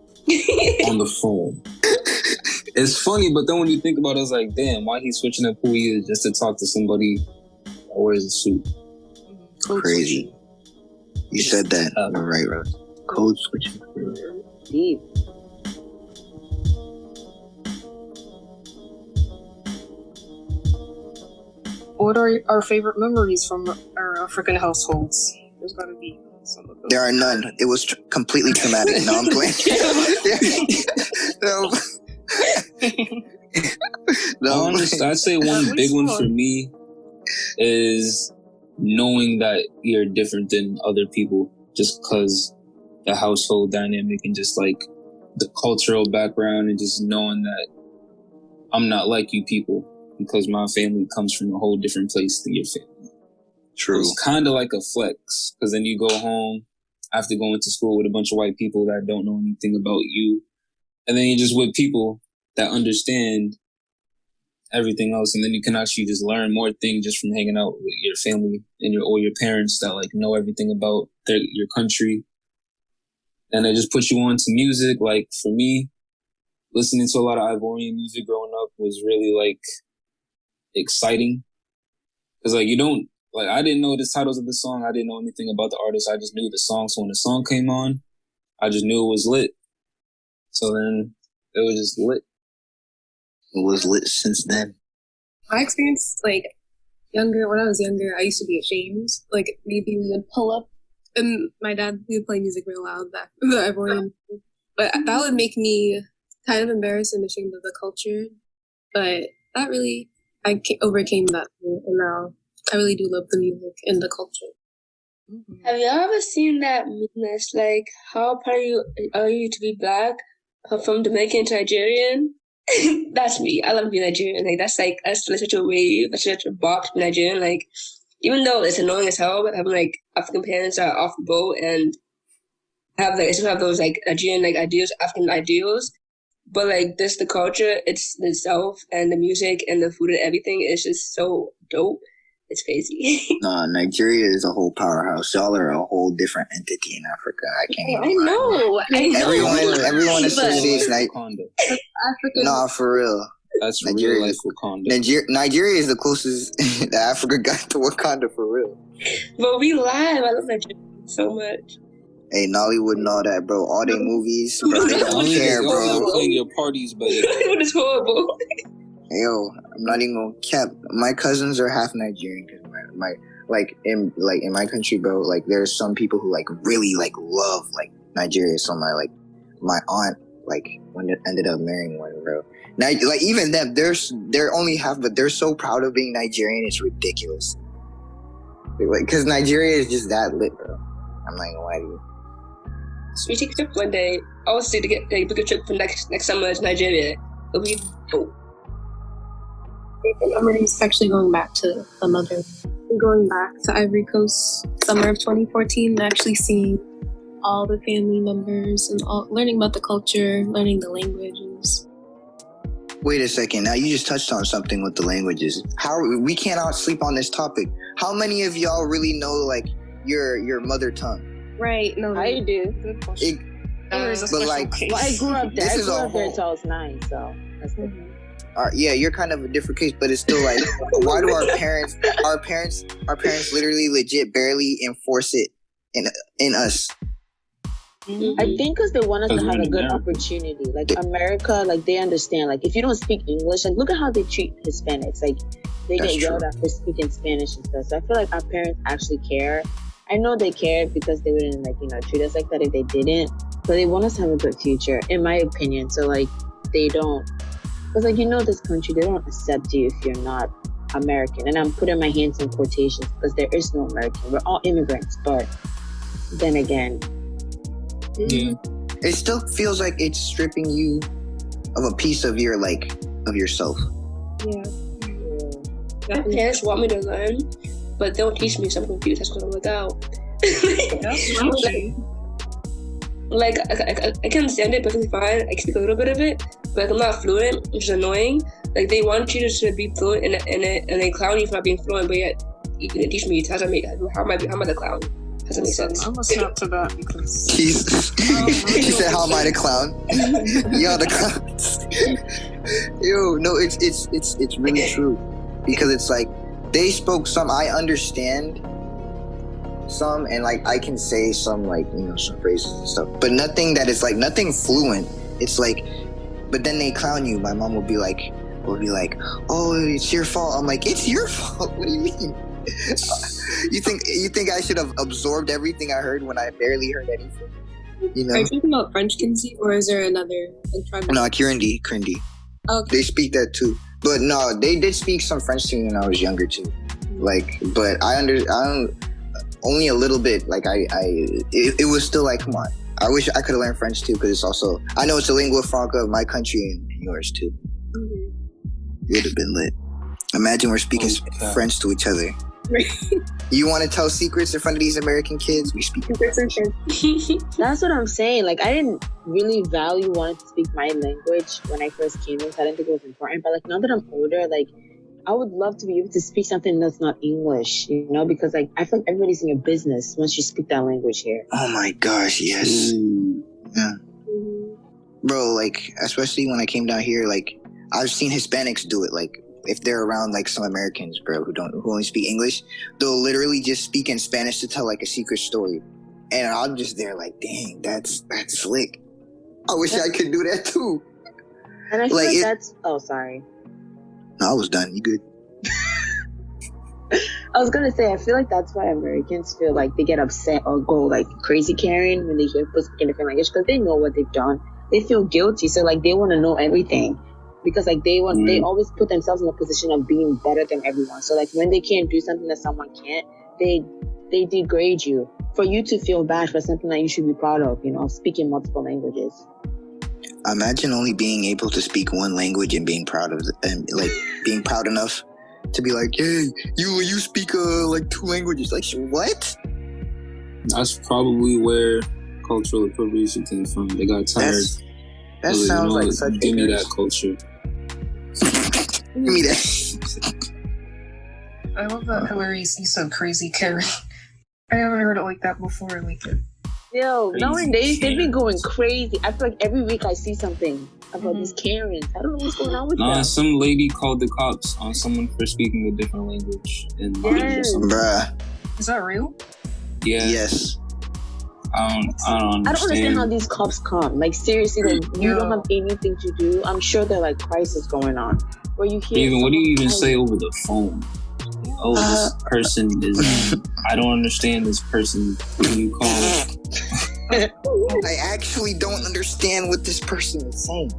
on the phone. It's funny, but then when you think about it, it's like, damn, why he's switching up who he is just to talk to somebody that wears a suit? Crazy. You said that. You're right, Rose. Code switching. Deep. What are our favorite memories from our African households? There's gotta be some of those. There are none. It was completely traumatic. No, I'm playing. No. Honestly, I'd say one big one for me is knowing that you're different than other people just because the household dynamic and just like the cultural background and just knowing that I'm not like you people because my family comes from a whole different place than your family. True. It's kind of like a flex because then you go home after going to school with a bunch of white people that don't know anything about you. And then you're just with people that understand everything else. And then you can actually just learn more things just from hanging out with your family and your parents that like know everything about your country. And it just puts you on to music. Like for me, listening to a lot of Ivorian music growing up was really like exciting. Cause like I didn't know the titles of the song. I didn't know anything about the artist. I just knew the song. So when the song came on, I just knew it was lit. So then it was just lit. It was lit since then. My experience, like, when I was younger, I used to be ashamed. Like, maybe we would pull up, and my dad, we would play music real loud, but that would make me kind of embarrassed and ashamed of the culture. But that really, overcame that, and now I really do love the music and the culture. Have you ever seen that movement? Like, how proud are you to be black? From Dominican to Nigerian? That's me. I love being Nigerian. Like, that's such a wave, that's such a box to be Nigerian. Like, even though it's annoying as hell, but having like African parents that are off the boat and I still have those like Nigerian like ideals, African ideals. But like this, the culture, it's itself, and the music and the food and everything is just so dope. It's crazy. No, Nigeria is a whole powerhouse. Y'all are a whole different entity in Africa. I can't even lie. I know. Everyone associates Wakanda. African. Nah, for real. That's Nigeria real life is- Wakanda. Nigeria is the closest that Africa got to Wakanda for real. But we live. I love Nigeria so much. Hey, Nollywood and all that, bro. All they movies, bro, they don't care, Y'all bro. playing your parties, but It was horrible. Yo, I'm not even gonna cap. My cousins are half Nigerian because my in my country, bro. Like there's some people who like really like love like Nigeria. So my aunt like when it ended up marrying one, bro. Now like even them, they're only half, but they're so proud of being Nigerian. It's ridiculous. Like because Nigeria is just that lit, bro. I'm not gonna lie to you. So we take a trip one day. I was to get book a trip for next summer to Nigeria. It'll be dope. Memories actually going back to the mother. Going back to Ivory Coast, summer of 2014, and actually seeing all the family members and learning about the culture, learning the languages. Wait a second. Now you just touched on something with the languages. How we cannot sleep on this topic. How many of y'all really know like your mother tongue? Right. No. I do. Good question. But like, Well, I grew up there. This I is grew a up there whole- until I was 9, so that's good. yeah, you're kind of a different case, but it's still like, why do our parents literally legit barely enforce it in us? I think because they want us to Because have we're a in good America. opportunity. Like America, like they understand. Like if you don't speak English, like look at how they treat Hispanics. Like they That's get yelled at for speaking Spanish and stuff. So I feel like our parents actually care. I know they care because they wouldn't treat us like that if they didn't. But they want us to have a good future, in my opinion. So like they don't. Because like this country, they don't accept you if you're not American. And I'm putting my hands in quotations because there is no American. We're all immigrants. But then again. Yeah. It still feels like it's stripping you of a piece of your of yourself. Yeah. My parents want me to learn, but they don't teach me, so I'm confused. That's what I'm without. Like I can understand it perfectly fine. I can speak a little bit of it, but I'm not fluent, which is annoying. Like they want you to be fluent in it, and they clown you for not being fluent, but yet you can teach me how am I the clown? Does that make sense? I'm a snap to that because Jesus. She said, "How am I the clown?" Y'all the clowns. Yo, no, it's really true because it's like they spoke some. I understand some, and like I can say some some phrases and stuff, but nothing that is nothing fluent. It's like, but then they clown you. My mom will be like, "Oh, it's your fault." I'm like, "It's your fault. What do you mean?" You think I should have absorbed everything I heard when I barely heard anything? Are you talking about French, Kinsey, or is there another tribal? No, Kirundi. Okay. They speak that too. But no, they did speak some French to me when I was younger too. But I don't only a little bit. It was still like, come on. I wish I could have learned French too, because it's also, I know it's a lingua franca of my country and yours too. It would have been lit. Imagine we're speaking French to each other. You want to tell secrets in front of these American kids? We speak French. That's what I'm saying. Like, I didn't really value wanting to speak my language when I first came in, so I didn't think it was important. But, now that I'm older, I would love to be able to speak something that's not English, because, I feel like everybody's in your business once you speak that language here. Oh, my gosh, yes. Yeah. Bro, especially when I came down here, I've seen Hispanics do it, if they're around some Americans, bro, who only speak English, they'll literally just speak in Spanish to tell a secret story, and I'm just there dang, that's slick. I wish I could do that too. And I feel like that's. Oh, sorry. No, I was done. You good? I was gonna say, I feel like that's why Americans feel like they get upset or go crazy Karen when they hear people speaking different language, because they know what they've done. They feel guilty, so they want to know everything. Because they always put themselves in a position of being better than everyone. So when they can't do something that someone can't, they degrade you for you to feel bad for something that you should be proud of. Speaking multiple languages. Imagine only being able to speak one language and being proud of it, and being proud enough to be hey, you speak 2 languages. What? That's probably where cultural appropriation came from. They got tired That sounds like such give me ignorance. that culture. Give me that. I love that Hilary, you said crazy Karen. I haven't heard it like that before. Like, Yo, Crazy nowadays they've been Karens. going crazy. I feel like every week I see something about these Karens. I don't know what's going on with them. Some lady called the cops on someone for speaking a different language. And Yes. Bruh. is that real? yeah, Yes. I don't I don't understand how understand. these cops come. Like seriously, like you don't have anything to do. I'm sure there are like crisis going on. Where you hear Even what do you even someone say over the phone? Oh, this person is. I don't understand this person. Who do you call? I actually don't understand what this person is saying.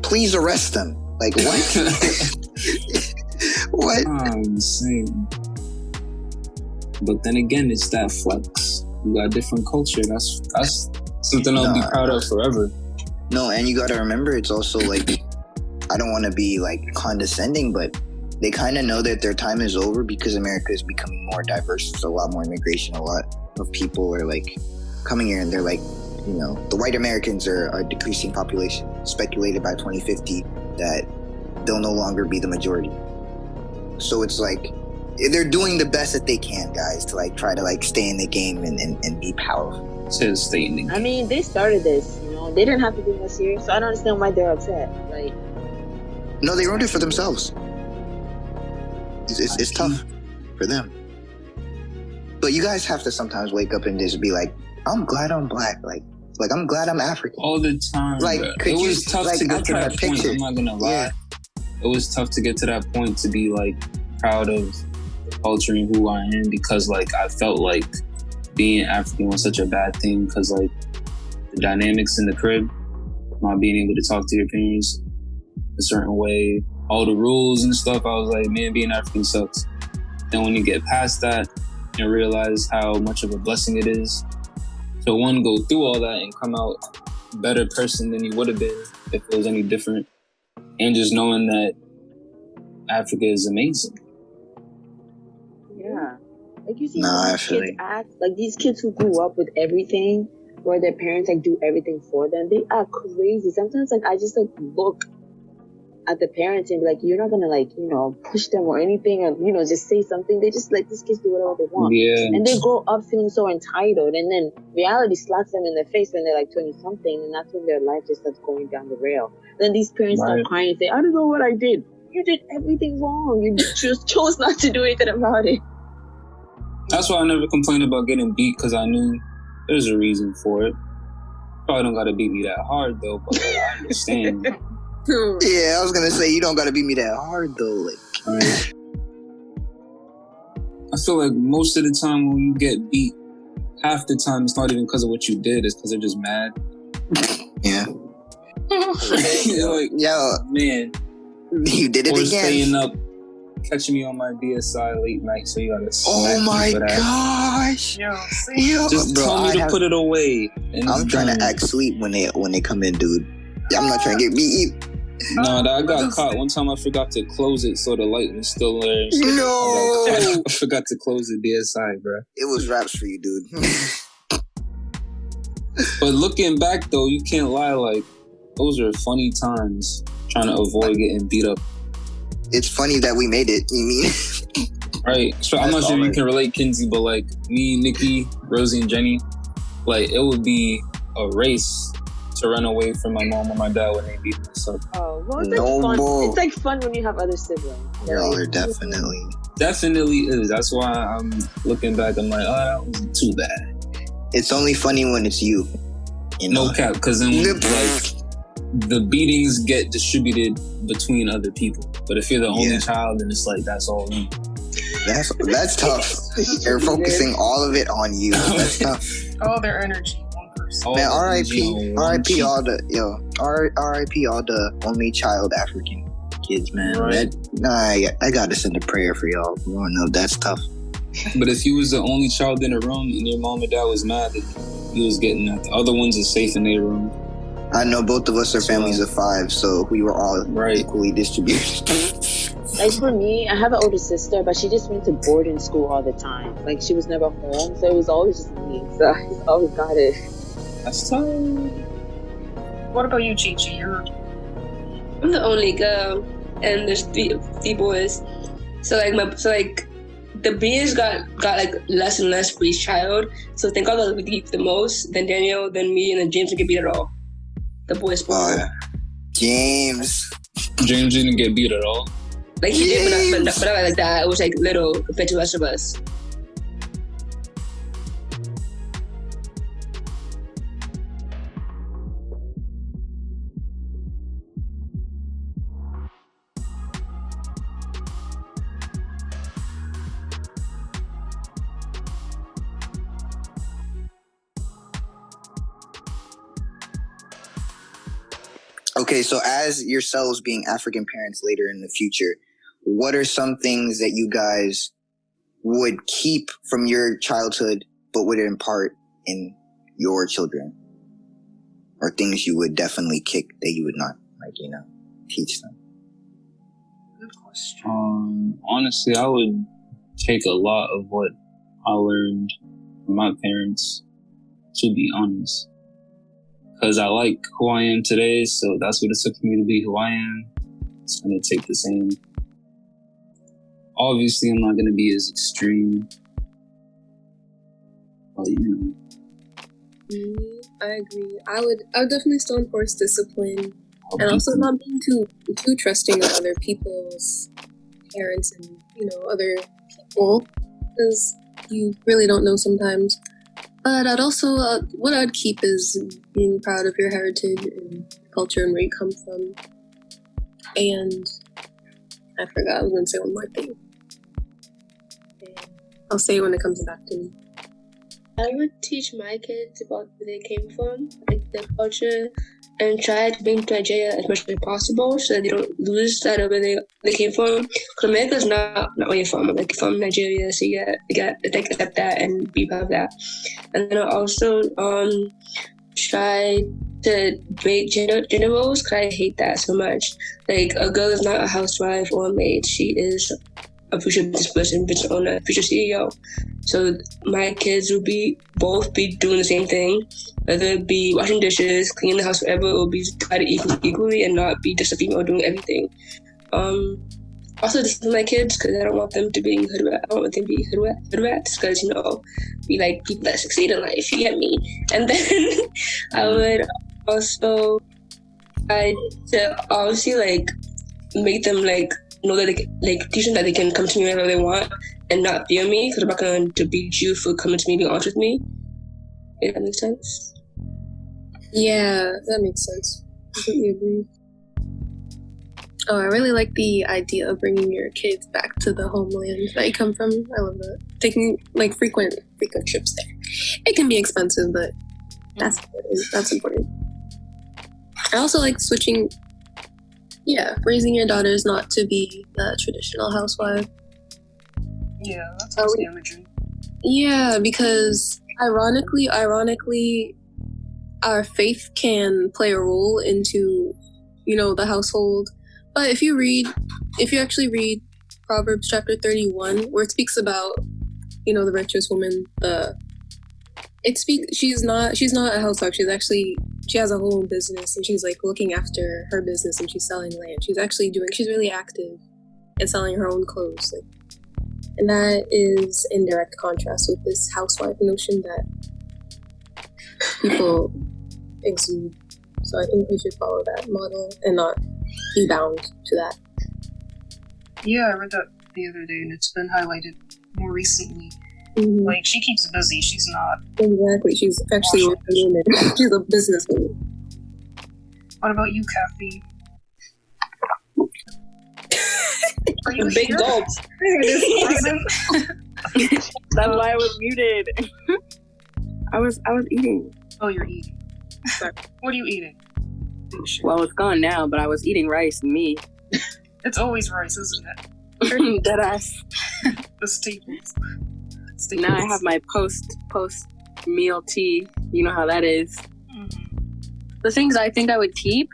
Please arrest them. Like, what? What? I'm insane. But then again, it's that flex. You got a different culture. That's something I'll be proud of forever. No, and you gotta remember, it's also like, I don't want to be like condescending, but they kind of know that their time is over because America is becoming more diverse. There's a lot more immigration. A lot of people are like coming here, and they're like, you know, the white Americans are decreasing population. Speculated by 2050 that they'll no longer be the majority. So it's like they're doing the best that they can, guys, to like try to like stay in the game and be powerful. To stay in the game. I mean, they started this. You know, they didn't have to do this here, so I don't understand why they're upset. Like, No, they ruined it for themselves. It's tough for them. But you guys have to sometimes wake up and just be like, I'm glad I'm black. Like I'm glad I'm African. All the time. Like, bro. could It you- was tough like, to I'm get to trying that to point. picture. I'm not gonna lie. Yeah. It was tough to get to that point to be like proud of the culture and who I am, because like I felt like being African was such a bad thing, because like the dynamics in the crib, not being able to talk to your parents a certain way, all the rules and stuff. I was like, man, being African sucks. Then when you get past that and realize how much of a blessing it is to one, go through all that and come out a better person than you would have been if it was any different, and just knowing that Africa is amazing. yeah. Like you see Nah, how I these feel kids like- act. Like these kids who grew up with everything, where their parents like do everything for them, they are crazy. Sometimes like I just like look at the parents and be like, you're not gonna like, you know, push them or anything, or you know, just say something. They just let these kids do whatever they want. Yeah. And they grow up feeling so entitled, and then reality slaps them in the face when they're like 20 something, and that's when their life just starts going down the rail. Then these parents start Right. crying and say, I don't know what I did. You did everything wrong. You just chose not to do anything about it. That's why I never complained about getting beat, because I knew there's a reason for it. Probably don't gotta beat me that hard though, but like, I understand. Yeah, I was gonna say, you don't gotta beat me that hard though. Like, Right. I feel like most of the time when you get beat, half the time it's not even because of what you did, it's because they're just mad. yeah, You're like, yo, man, you did it or again. staying up, catching me on my DSI late night, so you gotta smack Oh me my for that. gosh. Yo, see? Yo, Just bro, tell me I to have- put it away. And I'm it's trying done. to act sweet when they come in, dude. I'm not trying to get beat. No, I got caught. One time I forgot to close it so the light was still there. So No. I forgot to close the DSI, bro. It was raps for you, dude. But looking back, though, you can't lie. Like, those are funny times trying to avoid getting beat up. It's funny that we made it. You mean? Right. So I'm That's not sure all you right. can relate, Kinsey, but like me, Nicky, Rosie, and Jenny, like it would be a race to run away from my mom or my dad when they beat us up. Oh, well, it's No like fun. more. It's like fun when you have other siblings. Y'all are definitely. Definitely is. That's why I'm looking back. I'm like, oh, that wasn't too bad. It's only funny when it's you. You know? No cap, because then like the beatings get distributed between other people. But if you're the only Yeah. child, then it's like that's all you. That's tough. They're focusing all of it on you. That's tough. All their energy, one person. All Man, the R.I.P. energy on one R.I.P. cheek. all the R.I.P. all the only child African kids, man. Right. I gotta send a prayer for y'all. You don't know, that's tough. But if you was the only child in the room and your mom and dad was mad that you was getting that, the other ones are safe in their room. I know both of us are That's families why. of 5, so we were all Right. equally distributed. Like for me, I have an older sister, but she just went to boarding school all the time. Like she was never home, so it was always just me. So I just always got it. That's tough. What about you, ChiChi? I'm the only girl, and there's three boys. So the beers got like less and less for each child. So thank God that we beat the most. Then Daniel, then me, and then James didn't get beat at all. The boys. James didn't get beat at all. Like he did, but not like that. It was like little compared to the rest of us. Okay, so as yourselves being African parents later in the future, what are some things that you guys would keep from your childhood but would impart in your children? Or things you would definitely kick that you would not, teach them? Good question. Honestly, I would take a lot of what I learned from my parents, to be honest. Because I like who I am today, so that's what it took for me to be who I am. It's going to take the same. Obviously, I'm not going to be as extreme. But, I agree. I would definitely still enforce discipline. And also not being too trusting of other people's parents and, other people. Because you really don't know sometimes. But I'd also, what I'd keep is being proud of your heritage and culture and where you come from. And I forgot, I was going to say one more thing. And I'll say it when it comes back to me. I would teach my kids about where they came from, like their culture, and try to bring to Nigeria as much as possible so that they don't lose that of where they came from. Because America's not where you're from. Like, from Nigeria, so you got to accept that and be proud of that. And then I'll also try to break gender roles, because I hate that so much. Like, a girl is not a housewife or a maid. She is a future business person, business owner, future CEO. So my kids will both be doing the same thing, whether it be washing dishes, cleaning the house, whatever. It will be divided equally and not be just a female doing everything. Also, this is my kids, because I don't want them to be hood rat. I don't want them to be hood rats, because we like people that succeed in life. You get me? And then I would also try to obviously make them know that teach them that they can come to me whenever they want and not fear me, because I'm not going to beat you for coming to me, being honest with me. If that makes sense. Yeah, that makes sense. I completely agree. Oh, I really like the idea of bringing your kids back to the homeland that you come from. I love that. Taking frequent trips there. It can be expensive, but that's important. I also like switching. Yeah, raising your daughters not to be the traditional housewife. Yeah, that sounds damaging. Yeah, because ironically, our faith can play a role into, the household. But if you actually read Proverbs chapter 31, where it speaks about, the virtuous woman, she's not a housewife. She has a whole business, and she's looking after her business, and she's selling land. She's really active and selling her own clothes. And that is in direct contrast with this housewife notion that people exude. So I think we should follow that model and not be bound to that. Yeah, I read that the other day, and it's been highlighted more recently. Mm-hmm. She keeps busy. She's not. Exactly. She's actually a woman. She's a businesswoman. What about you, Cathy? Are you big here? gulps. That's why I was muted. I was eating. Oh, you're eating. Sorry. What are you eating? Well, it's gone now, but I was eating rice and meat. It's always rice, isn't it? Deadass. The staples. Now I have my post meal tea. You know how that is. Mm-hmm. The things I think I would keep.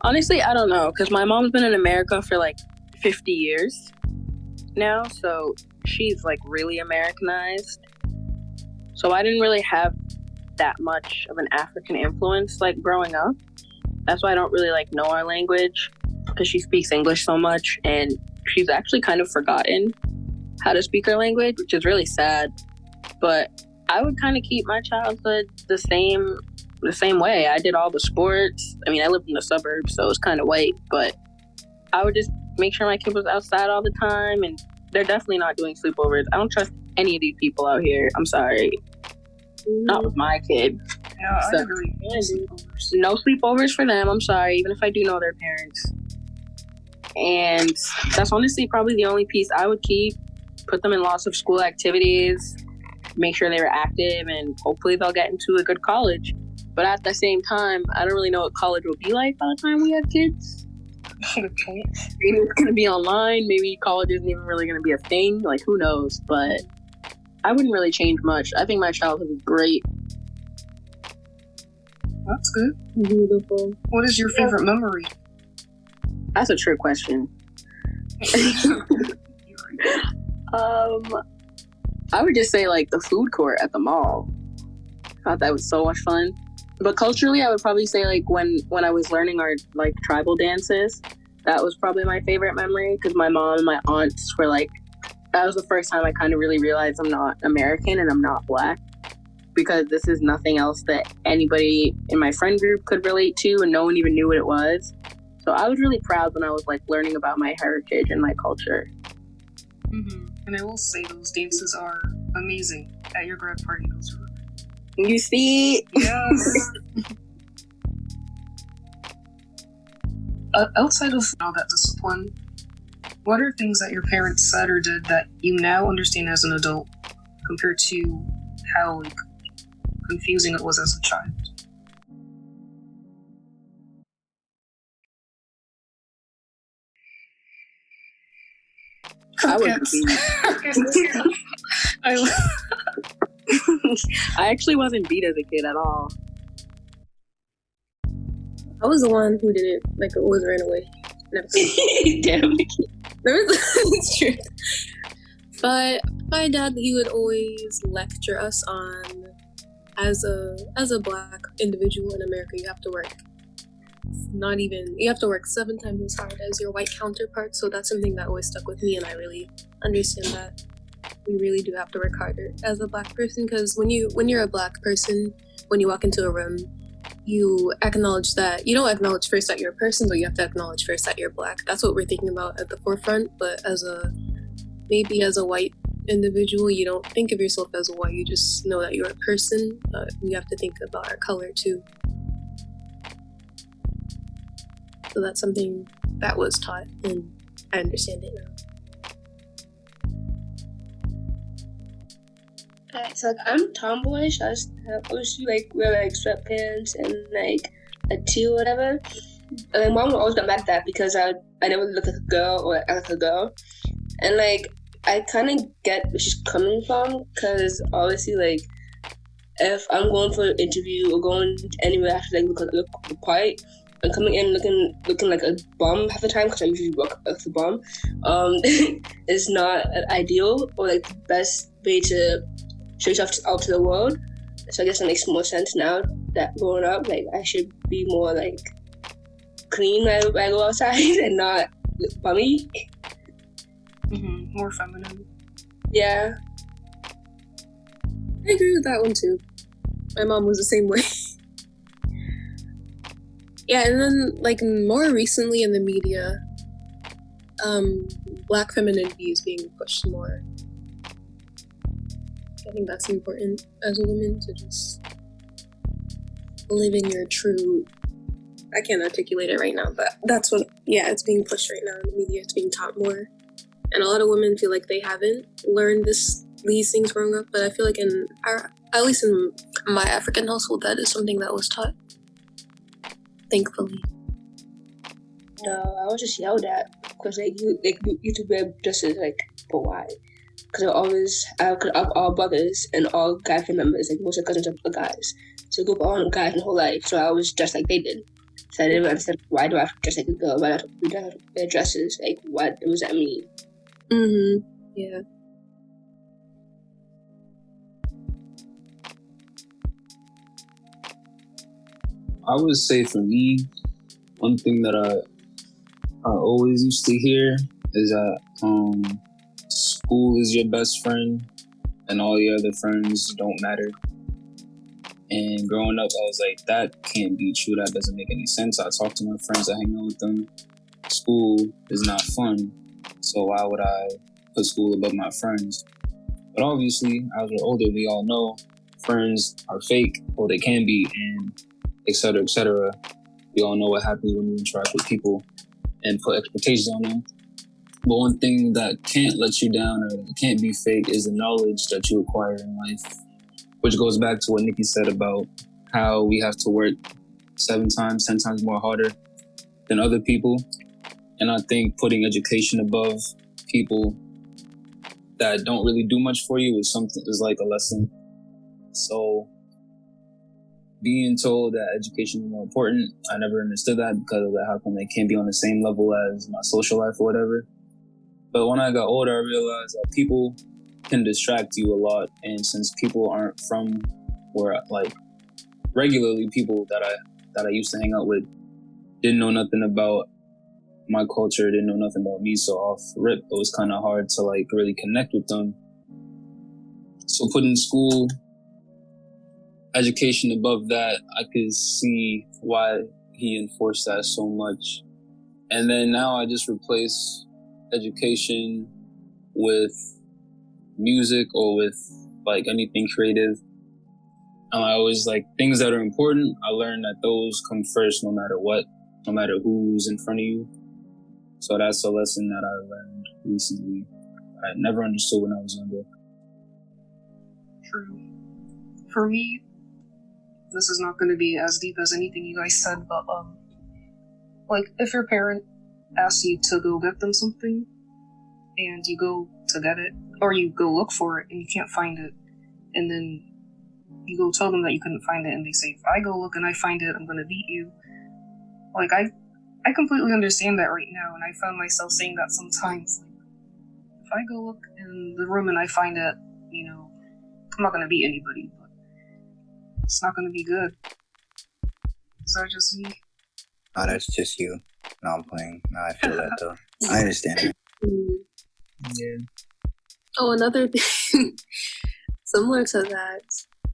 Honestly, I don't know, because my mom's been in America for 50 years now, so she's really Americanized. So I didn't really have that much of an African influence like growing up. That's why I don't really like know our language, because she speaks English so much and she's actually kind of forgotten how to speak her language, which is really sad. But I would kind of keep my childhood the same way. I did all the sports. I mean, I lived in the suburbs, so it was kind of white, but I would just make sure my kid was outside all the time, and they're definitely not doing sleepovers. I don't trust any of these people out here. I'm sorry. Not with my kid. Yeah, So, I agree. no sleepovers for them. I'm sorry, even if I do know their parents. And that's honestly probably the only piece I would keep. Put them in lots of school activities, make sure they were active, and hopefully they'll get into a good college. But at the same time, I don't really know what college will be like by the time we have kids. Good point. Maybe it's going to be online. Maybe college isn't even really going to be a thing. Like, who knows? But I wouldn't really change much. I think my childhood was great. That's good. Beautiful. What is your favorite memory? That's a trick question. I would just say like the food court at the mall. I thought that was so much fun. But culturally, I would probably say like when I was learning our like tribal dances, that was probably my favorite memory, because my mom and my aunts were like, that was the first time I kind of really realized I'm not American and I'm not Black, because this is nothing else that anybody in my friend group could relate to, and no one even knew what it was. So I was really proud when I was like learning about my heritage and my culture. Mm-hmm. And I will say those dances are amazing at your grad party. Those are You see? yes. Outside of all that discipline, what are things that your parents said or did that you now understand as an adult compared to how like confusing it was as a child? I wasn't beat. I actually wasn't beat as a kid at all. I was the one who didn't like always ran away. Never. Damn. It's true. But my dad, he would always lecture us on, as a Black individual in America, you have to work. You have to work 7 times as hard as your white counterpart. So that's something that always stuck with me, and I really understand that we really do have to work harder as a Black person, because when you're a Black person, when you walk into a room, you acknowledge that you don't acknowledge first that you're a person, but you have to acknowledge first that you're Black. That's what we're thinking about at the forefront. But as a white individual, you don't think of yourself as a white. You just know that you're a person. But we have to think about our color too. So that's something that was taught, and I understand it now. Alright, so like I'm tomboyish. I used to like wear like sweatpants and like a tee or whatever. And my mom always got mad at that because I never looked like a girl or act like a girl. And like I kind of get where she's coming from, because obviously like if I'm going for an interview or going anywhere, I have to like look the part. And coming in looking like a bum half the time, because I usually work as a bum, is not ideal or like the best way to show yourself out to the world. So I guess it makes more sense now that growing up, like I should be more like clean when I go outside and not bummy. Mm-hmm. More feminine. Yeah. I agree with that one too. My mom was the same way. Yeah, and then like more recently in the media, Black femininity is being pushed more. I think that's important as a woman, to just live in your true. I can't articulate it right now, but that's what. Yeah, it's being pushed right now in the media. It's being taught more, and a lot of women feel like they haven't learned these things growing up. But I feel like at least in my African household, that is something that was taught. Thankfully. No, I was just yelled at because like you need to wear dresses, like, but why? Because I have all brothers and all guy family members, like most of the cousins are guys. So I grew up all guys my whole life, so I was dressed like they did. So I didn't understand, why do I have to dress like a girl? Why do I have to wear dresses? Like, what does that mean? Mm-hmm. Yeah. I would say for me, one thing that I always used to hear is that school is your best friend and all your other friends don't matter. And growing up, I was like, that can't be true. That doesn't make any sense. I talk to my friends, I hang out with them. School is not fun, so why would I put school above my friends? But obviously, as we're older, we all know friends are fake, or they can be, and et cetera, et cetera. We all know what happens when you interact with people and put expectations on them. But one thing that can't let you down or can't be fake is the knowledge that you acquire in life, which goes back to what Nicky said about how we have to work 7 times, 10 times more harder than other people. And I think putting education above people that don't really do much for you is like a lesson. So being told that education is more important, I never understood that because of that. How come they can't be on the same level as my social life or whatever? But when I got older, I realized that people can distract you a lot. And since people aren't from where, like, regularly people that I used to hang out with didn't know nothing about my culture, didn't know nothing about me, so off rip, it was kind of hard to like really connect with them. So putting school education above that, I could see why he enforced that so much. And then now I just replace education with music or with like anything creative. And I always like things that are important. I learned that those come first no matter what, no matter who's in front of you. So that's a lesson that I learned recently. I never understood when I was younger. True. For me, this is not going to be as deep as anything you guys said, but like if your parent asks you to go get them something, and you go to get it, or you go look for it and you can't find it, and then you go tell them that you couldn't find it, and they say, if I go look and I find it, I'm going to beat you. Like, I completely understand that right now, and I found myself saying that sometimes. Like, if I go look in the room and I find it, you know, I'm not going to beat anybody, but it's not going to be good. Is that just me? No, that's just you. No, I'm playing. No, I feel that though. I understand that. Yeah. Oh, another thing similar to that,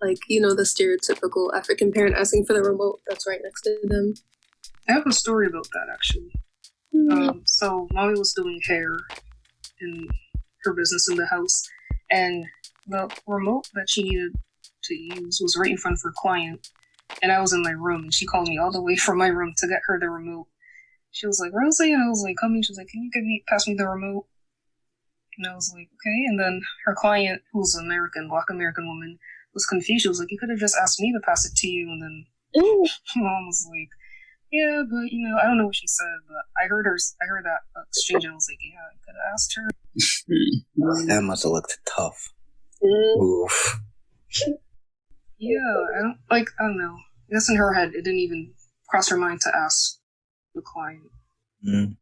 like, you know, the stereotypical African parent asking for the remote that's right next to them. I have a story about that, actually. So, mommy was doing hair in her business in the house, and the remote that she needed to use was right in front of her client, and I was in my room, and she called me all the way from my room to get her the remote. She was like, Rosie, and I was like, coming. She was like, can you pass me the remote? And I was like, okay. And then her client, who's an American, Black American woman, was confused. She was like, you could have just asked me to pass it to you. And then mom was like, yeah, but you know, I don't know what she said, but I heard that exchange, and I was like, yeah, I could have asked her. That must have looked tough. Oof. Yeah, I don't know. I guess in her head, it didn't even cross her mind to ask the client. In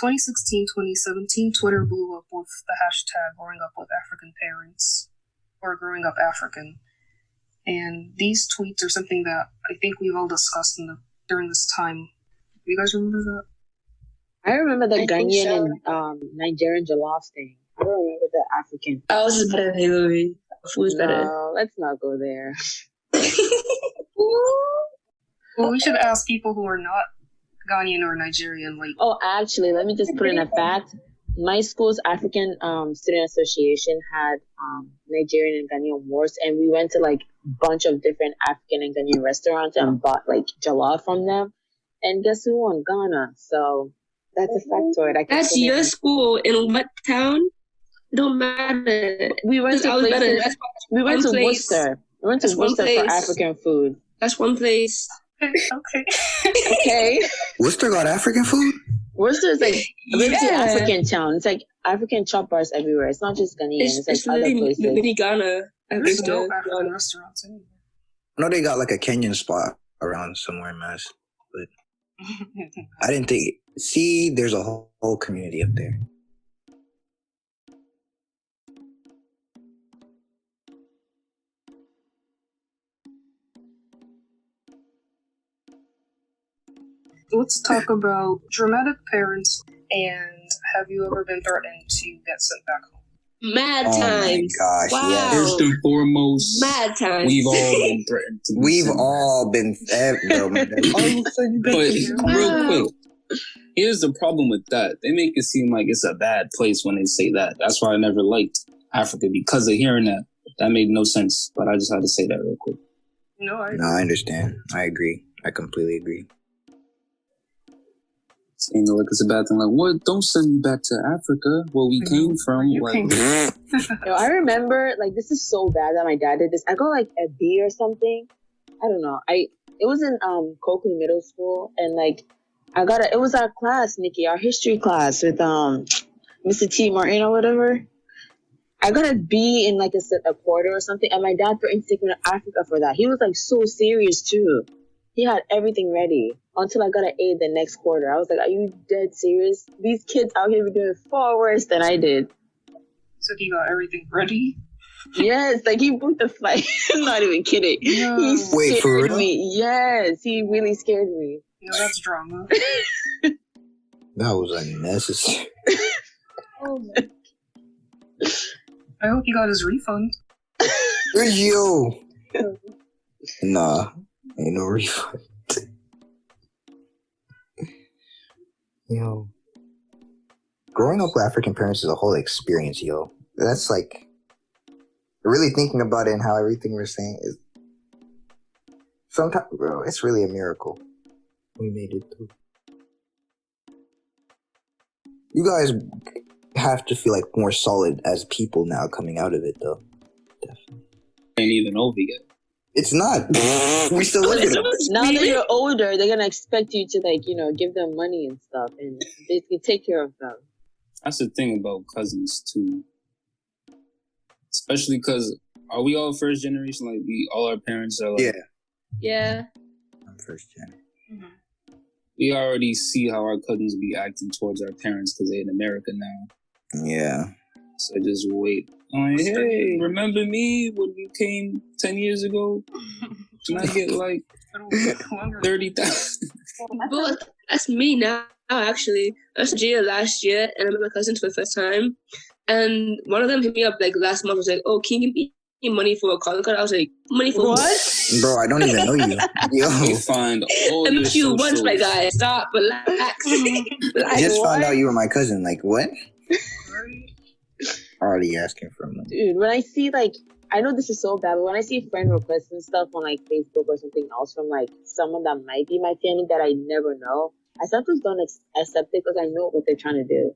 2016-2017, Twitter blew up with the hashtag growing up with African parents, or growing up African. And these tweets are something that I think we've all discussed during this time. Do you guys remember that? I remember the Ghanaian and Nigerian jollof thing. I don't remember the African. Ours is better than Hilary. Food's better. No, let's not go there. Well, we should ask people who are not Ghanaian or Nigerian. Like, oh, actually, let me just put in a fact. My school's African Student Association had Nigerian and Ghanaian wars, and we went to like a bunch of different African and Ghanaian restaurants and bought like jollof from them. And guess who won? Ghana. So that's a factoid. That's your school in what town? It don't matter. We went to places. We went to Worcester. We went to Worcester for African food. That's one place. Okay. Okay. Worcester got African food? Worcester is like a really African town. It's like African chop bars everywhere. It's not just Ghanaian. It's like other places. Mini Ghana. There's no African restaurants anywhere. I know they got like a Kenyan spot around somewhere in Mass, but I didn't think. See, there's a whole community up there. let's talk about dramatic parents and have you ever been threatened to get sent back home? Mad Oh times. my gosh, Wow. yes. First and foremost, Mad times. we've all been threatened to be We've sent all been, bro. But real quick, here's the problem with that. They make it seem like it's a bad place when they say that. That's why I never liked Africa, because of hearing that. That made no sense, but I just had to say that real quick. No, I understand. I agree. I completely agree. Saying like it's a bad thing. Like, what? Don't send me back to Africa, where we came from. Like, Yo, I remember, like, this is so bad that my dad did this. I got like a B or something. I don't know. It was in Coakley Middle School, and like it was our class, Nicky, our history class with Mr. T. Martin or whatever. I got a B in like a quarter or something, and my dad threatened to take me to Africa for that. He was like so serious too. He had everything ready until I got an A the next quarter. I was like, are you dead serious? These kids out here be doing far worse than I did. So he got everything ready? Yes, like he booked the flight. I'm not even kidding. No. He Wait, for scared real? me. Yes, he really scared me. No, that's drama. That was unnecessary. Oh my. I hope he got his refund. Yo. Nah, ain't no refund. Yo. Growing up with African parents is a whole experience, yo. That's like, really thinking about it and how everything we're saying is, sometimes, bro, it's really a miracle. We made it through. You guys have to feel like more solid as people now coming out of it, though. Definitely. ain't even over yet. It's not. We still look at them. Now that you're older, they're gonna expect you to like, give them money and stuff, and they can take care of them. That's the thing about cousins too. Especially because, are we all first generation? Like, all our parents are like... Yeah. Yeah. I'm first gen. Mm-hmm. We already see how our cousins be acting towards our parents because they're in America now. Yeah. So just wait. Like, hey, remember me when you came 10 years ago? Can I get like 30,000? But that's me now, actually. I was in Nigeria last year, and I met my cousins for the first time. And one of them hit me up like last month. Was like, "Oh, can you give me money for a call card?" I was like, "Money for what?" Bro, I don't even know you. Yo. You find all I your met you once, socials. my guy. Stop, relax. I just found out you were my cousin. Like, what? Already asking for money. Dude, when I see like, I know this is so bad, but when I see friend requests and stuff on like Facebook or something else from like someone that might be my family that I never know, I sometimes don't accept it because I know what they're trying to do.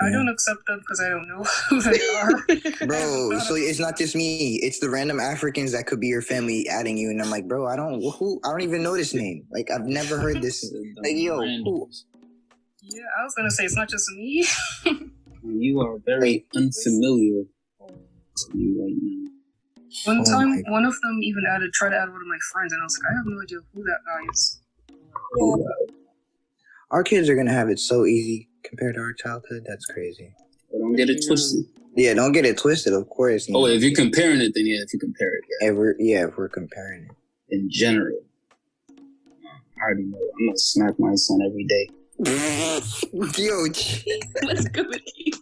I don't accept them because I don't know who they are. Bro, so it's not just me. It's the random Africans that could be your family adding you, and I'm like, bro, I don't even know this name. Like, I've never heard this. Like, yo, who? Yeah, I was gonna say it's not just me. You are very unfamiliar to me right now. One time, one of them even tried to add one of my friends, and I was like, I have no idea who that guy is. Yeah. Our kids are gonna have it so easy compared to our childhood. That's crazy. But don't get it twisted. Yeah, don't get it twisted. Of course. Oh, if you're comparing it, then yeah. If you compare it, if we're comparing it in general, I already know. I'm gonna smack my son every day. Yo, Let's go with you.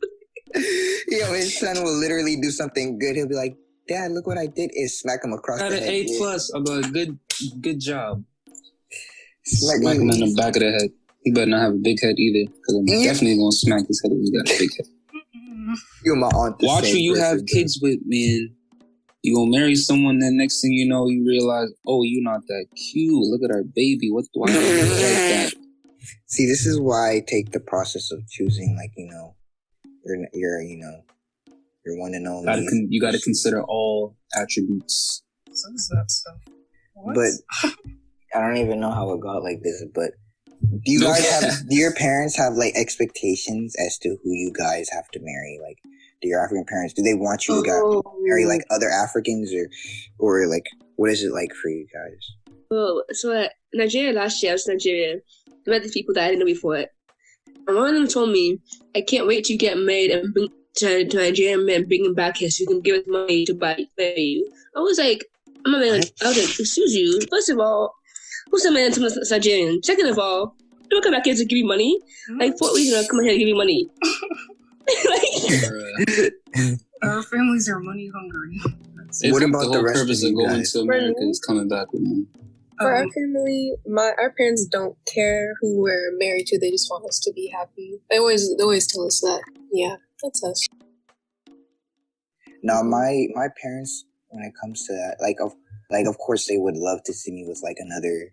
Yo, his son will literally do something good. He'll be like, "Dad, look what I did!" Is smack him across Got the an head. A+. I'm like, good job. Smack Smack him in the back of the head. He better not have a big head either, because I'm definitely gonna smack his head if he got a big head. You're my aunt. Watch who you have kids with, man. You gonna marry someone, then next thing you know, you realize, oh, you're not that cute. Look at our baby. Why do you look like that? See, this is why I take the process of choosing, like, your one and only. You gotta consider all attributes. So is that stuff. What? But I don't even know how it got like this. But do your parents have like expectations as to who you guys have to marry? Like, do your African parents, do they want you to marry like other Africans or like, what is it like for you guys? Well, so Nigeria last year, I was in Nigeria. I met these people that I didn't know before. And one of them told me, I can't wait to get married and bring to Nigerian men, bring him back here so you can give us money to buy you. I was like, I was like, excuse you. First of all, Who's a man to Nigerian? Second of all, don't come back here to give you money. Like, for what reason I'm coming here to give you money? Our families are money hungry. What about the the whole rest purpose of of you going guys? to America is coming back with money? For our family, our parents don't care who we're married to. They just want us to be happy. They always tell us that. Yeah, that's us. Now, my parents, when it comes to that, of course, they would love to see me with like another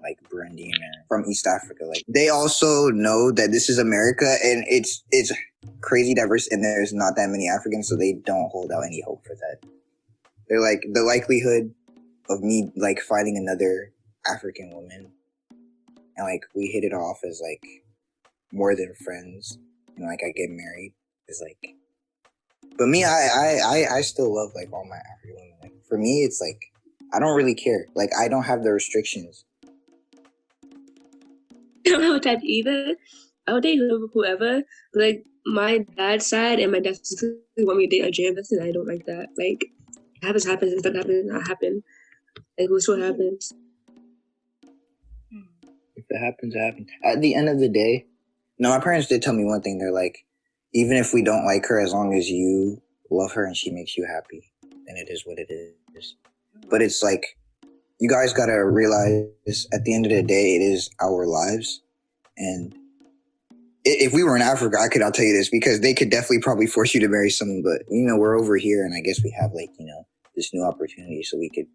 like Burundian or from East Africa. Like, they also know that this is America and it's crazy diverse, and there's not that many Africans, so they don't hold out any hope for that. They're like, the likelihood of me like finding another African woman and like we hit it off as like more than friends and like I get married is like, but me, I still love like all my African women. Like, for me, it's like I don't really care. Like, I don't have the restrictions. I don't have a type either. I would date whoever. Like, my dad's side and my dad specifically want me to date a Nigerian person, and I don't like that. Like, happens, if that happens, not happen. Like, what's what happens? If it happens, it happens. At the end of the day, no, my parents did tell me one thing. They're like, even if we don't like her, as long as you love her and she makes you happy, then it is what it is. But it's like, you guys gotta realize, at the end of the day, it is our lives. And if we were in Africa, I'll tell you this, because they could definitely probably force you to marry someone. But, we're over here, and I guess we have like, this new opportunity, so we could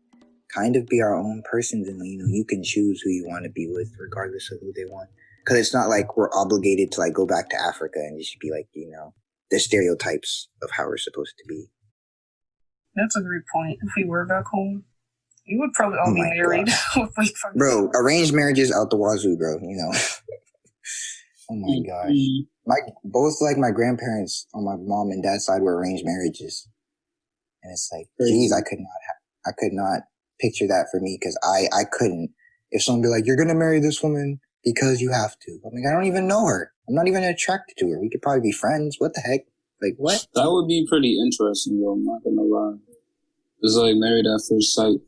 kind of be our own persons, and you can choose who you want to be with regardless of who they want, because it's not like we're obligated to like go back to Africa and just be like the stereotypes of how we're supposed to be. That's a great point. If we were back home, we would probably all be married. Bro, arranged marriages out the wazoo, bro. Oh my gosh. Both like my grandparents on my mom and dad's side were arranged marriages, and it's like, geez, I could not picture that for me, because I couldn't. If someone be like, you're gonna marry this woman because you have to, I'm like, I don't even know her. I'm not even attracted to her. We could probably be friends. What the heck? Like, what? That would be pretty interesting, though. I'm not gonna lie. It's like Married at First Sight.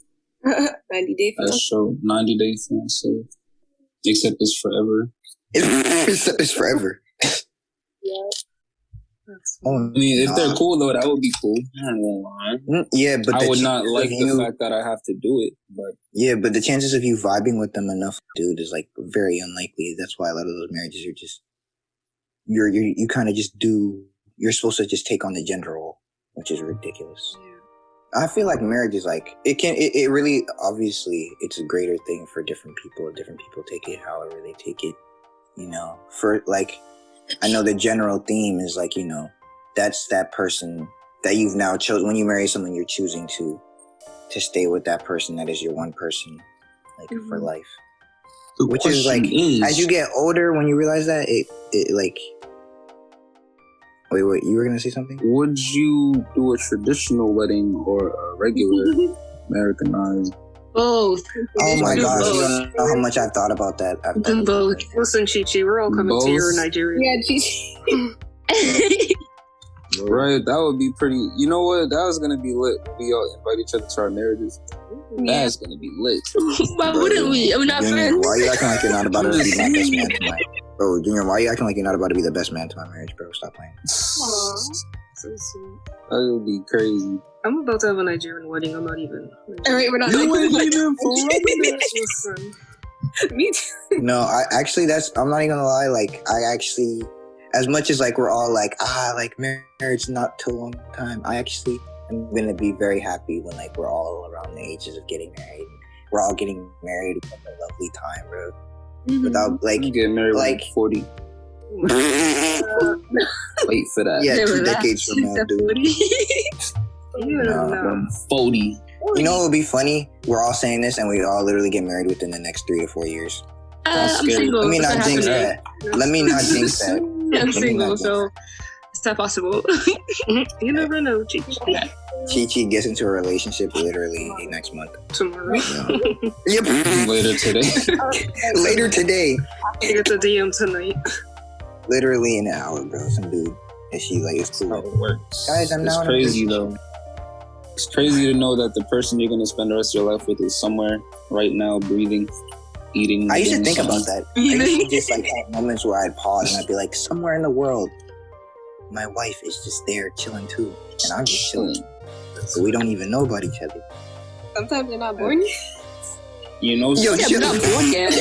90 Day Fiancé. That show, 90 Day Fiancé. Except it's forever. Except it's forever. Yeah. I mean, if they're cool, though, that would be cool. I don't know. Yeah, but I would not like the fact that I have to do it. But yeah, but the chances of you vibing with them enough, dude, is like very unlikely. That's why a lot of those marriages are just you kind of just do. You're supposed to just take on the gender role, which is ridiculous. I feel like marriage is like it really, obviously it's a greater thing for different people. Different people take it however they take it. For like, I know the general theme is like, that's that person that you've now chosen. When you marry someone, you're choosing to stay with that person. That is your one person, like, for life. Which is like, as you get older, when you realize that, it like, wait, you were gonna say something? Would you do a traditional wedding or a regular Americanized? Both. Oh my gosh, you don't know how much I've thought about that. Do both. Listen, ChiChi, we're all coming to your Nigeria. Yeah, ChiChi. Right, that would be pretty. You know what? That was gonna be lit. We all invite each other to our marriages. Yeah. That's gonna be lit. Why wouldn't we? Are we not friends? Why are you acting like you're not about to be my best man to my... Bro, Junior, why are you acting like you're not about to be the best man to my marriage, bro? Stop playing. Aww, so sweet. That would be crazy. I'm about to have a Nigerian wedding. I'm not even. Alright, we're not. You ain't even Listen. Me too. No, I'm not even gonna lie. Like, I actually, as much as like we're all like, like marriage not too long time, I actually am gonna be very happy when like we're all around the ages of getting married. We're all getting married with a lovely time, bro. Mm-hmm. Without like you get married like 40. Wait for that. Yeah, 2 decades from now, dude. No, 40. You know what would be funny? We're all saying this, and we all literally get married within the next 3 to 4 years. I'm single. Let me not jinx that. Let me not jinx that. I'm single, so it's not possible. You never know, ChiChi. ChiChi gets into a relationship literally next month. Tomorrow. Yep. Later today. Later today. I get the DM tonight. Literally in an hour, bro. Some dude. And she like, it's cool. How it works. Guys, I'm now. It's crazy though. It's crazy to know that the person you're gonna spend the rest of your life with is somewhere right now breathing. eating. I used to doing think something. about that. I used to just like have moments where I'd pause and I'd be like, somewhere in the world, my wife is just there chilling too, and I'm just chilling. So we don't even know about each other. Sometimes they're not born yet. You know, Yo, Yeah, we're not born yet.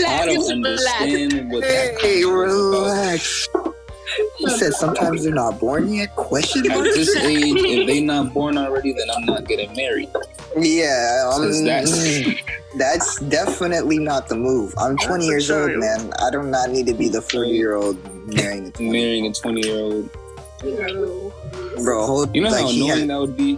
I don't understand what that Hey, comment is about. relax. He said sometimes they're not born yet? Question At mark? this age, if they not born already, then I'm not getting married. Yeah, That's- that's definitely not the move. I'm 20 years old, man. I do not need to be the 40-year-old marrying a 20. Marrying a 20-year-old. Bro, You know how annoying that would be?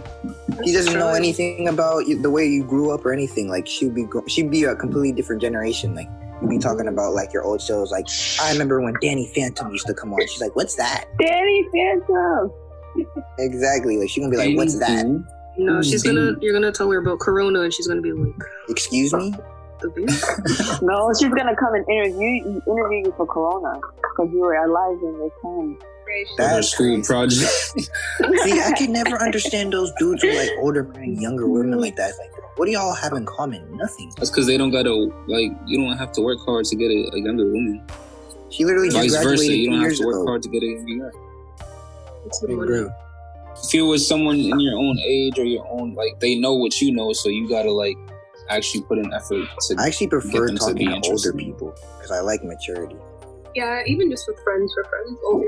He doesn't know anything about the way you grew up or anything. Like, she'd be a completely different generation. Like, you'd be talking about, like, your old shows. Like, I remember when Danny Phantom used to come on. She's like, what's that? Danny Phantom. Exactly. Like, she's gonna be like, what's that? No, you're gonna tell her about Corona, and she's gonna be like, Excuse me? No, she's gonna come and interview you for Corona because you were alive in this time. That's school project. See, I could never understand those dudes who like older men, younger women like that. It's like, what do y'all have in common? Nothing. That's because they don't gotta, like, you don't have to work hard to get a younger woman. She literally just Vice graduated versa, you 2 don't have years to work ago. hard to get a younger guy. Hey, bro. If you're with someone in your own age or your own, like, they know what you know, so you gotta, like, actually put in effort to. I actually prefer them to talking be to older interested. people because I like maturity. Yeah, even just with friends, older.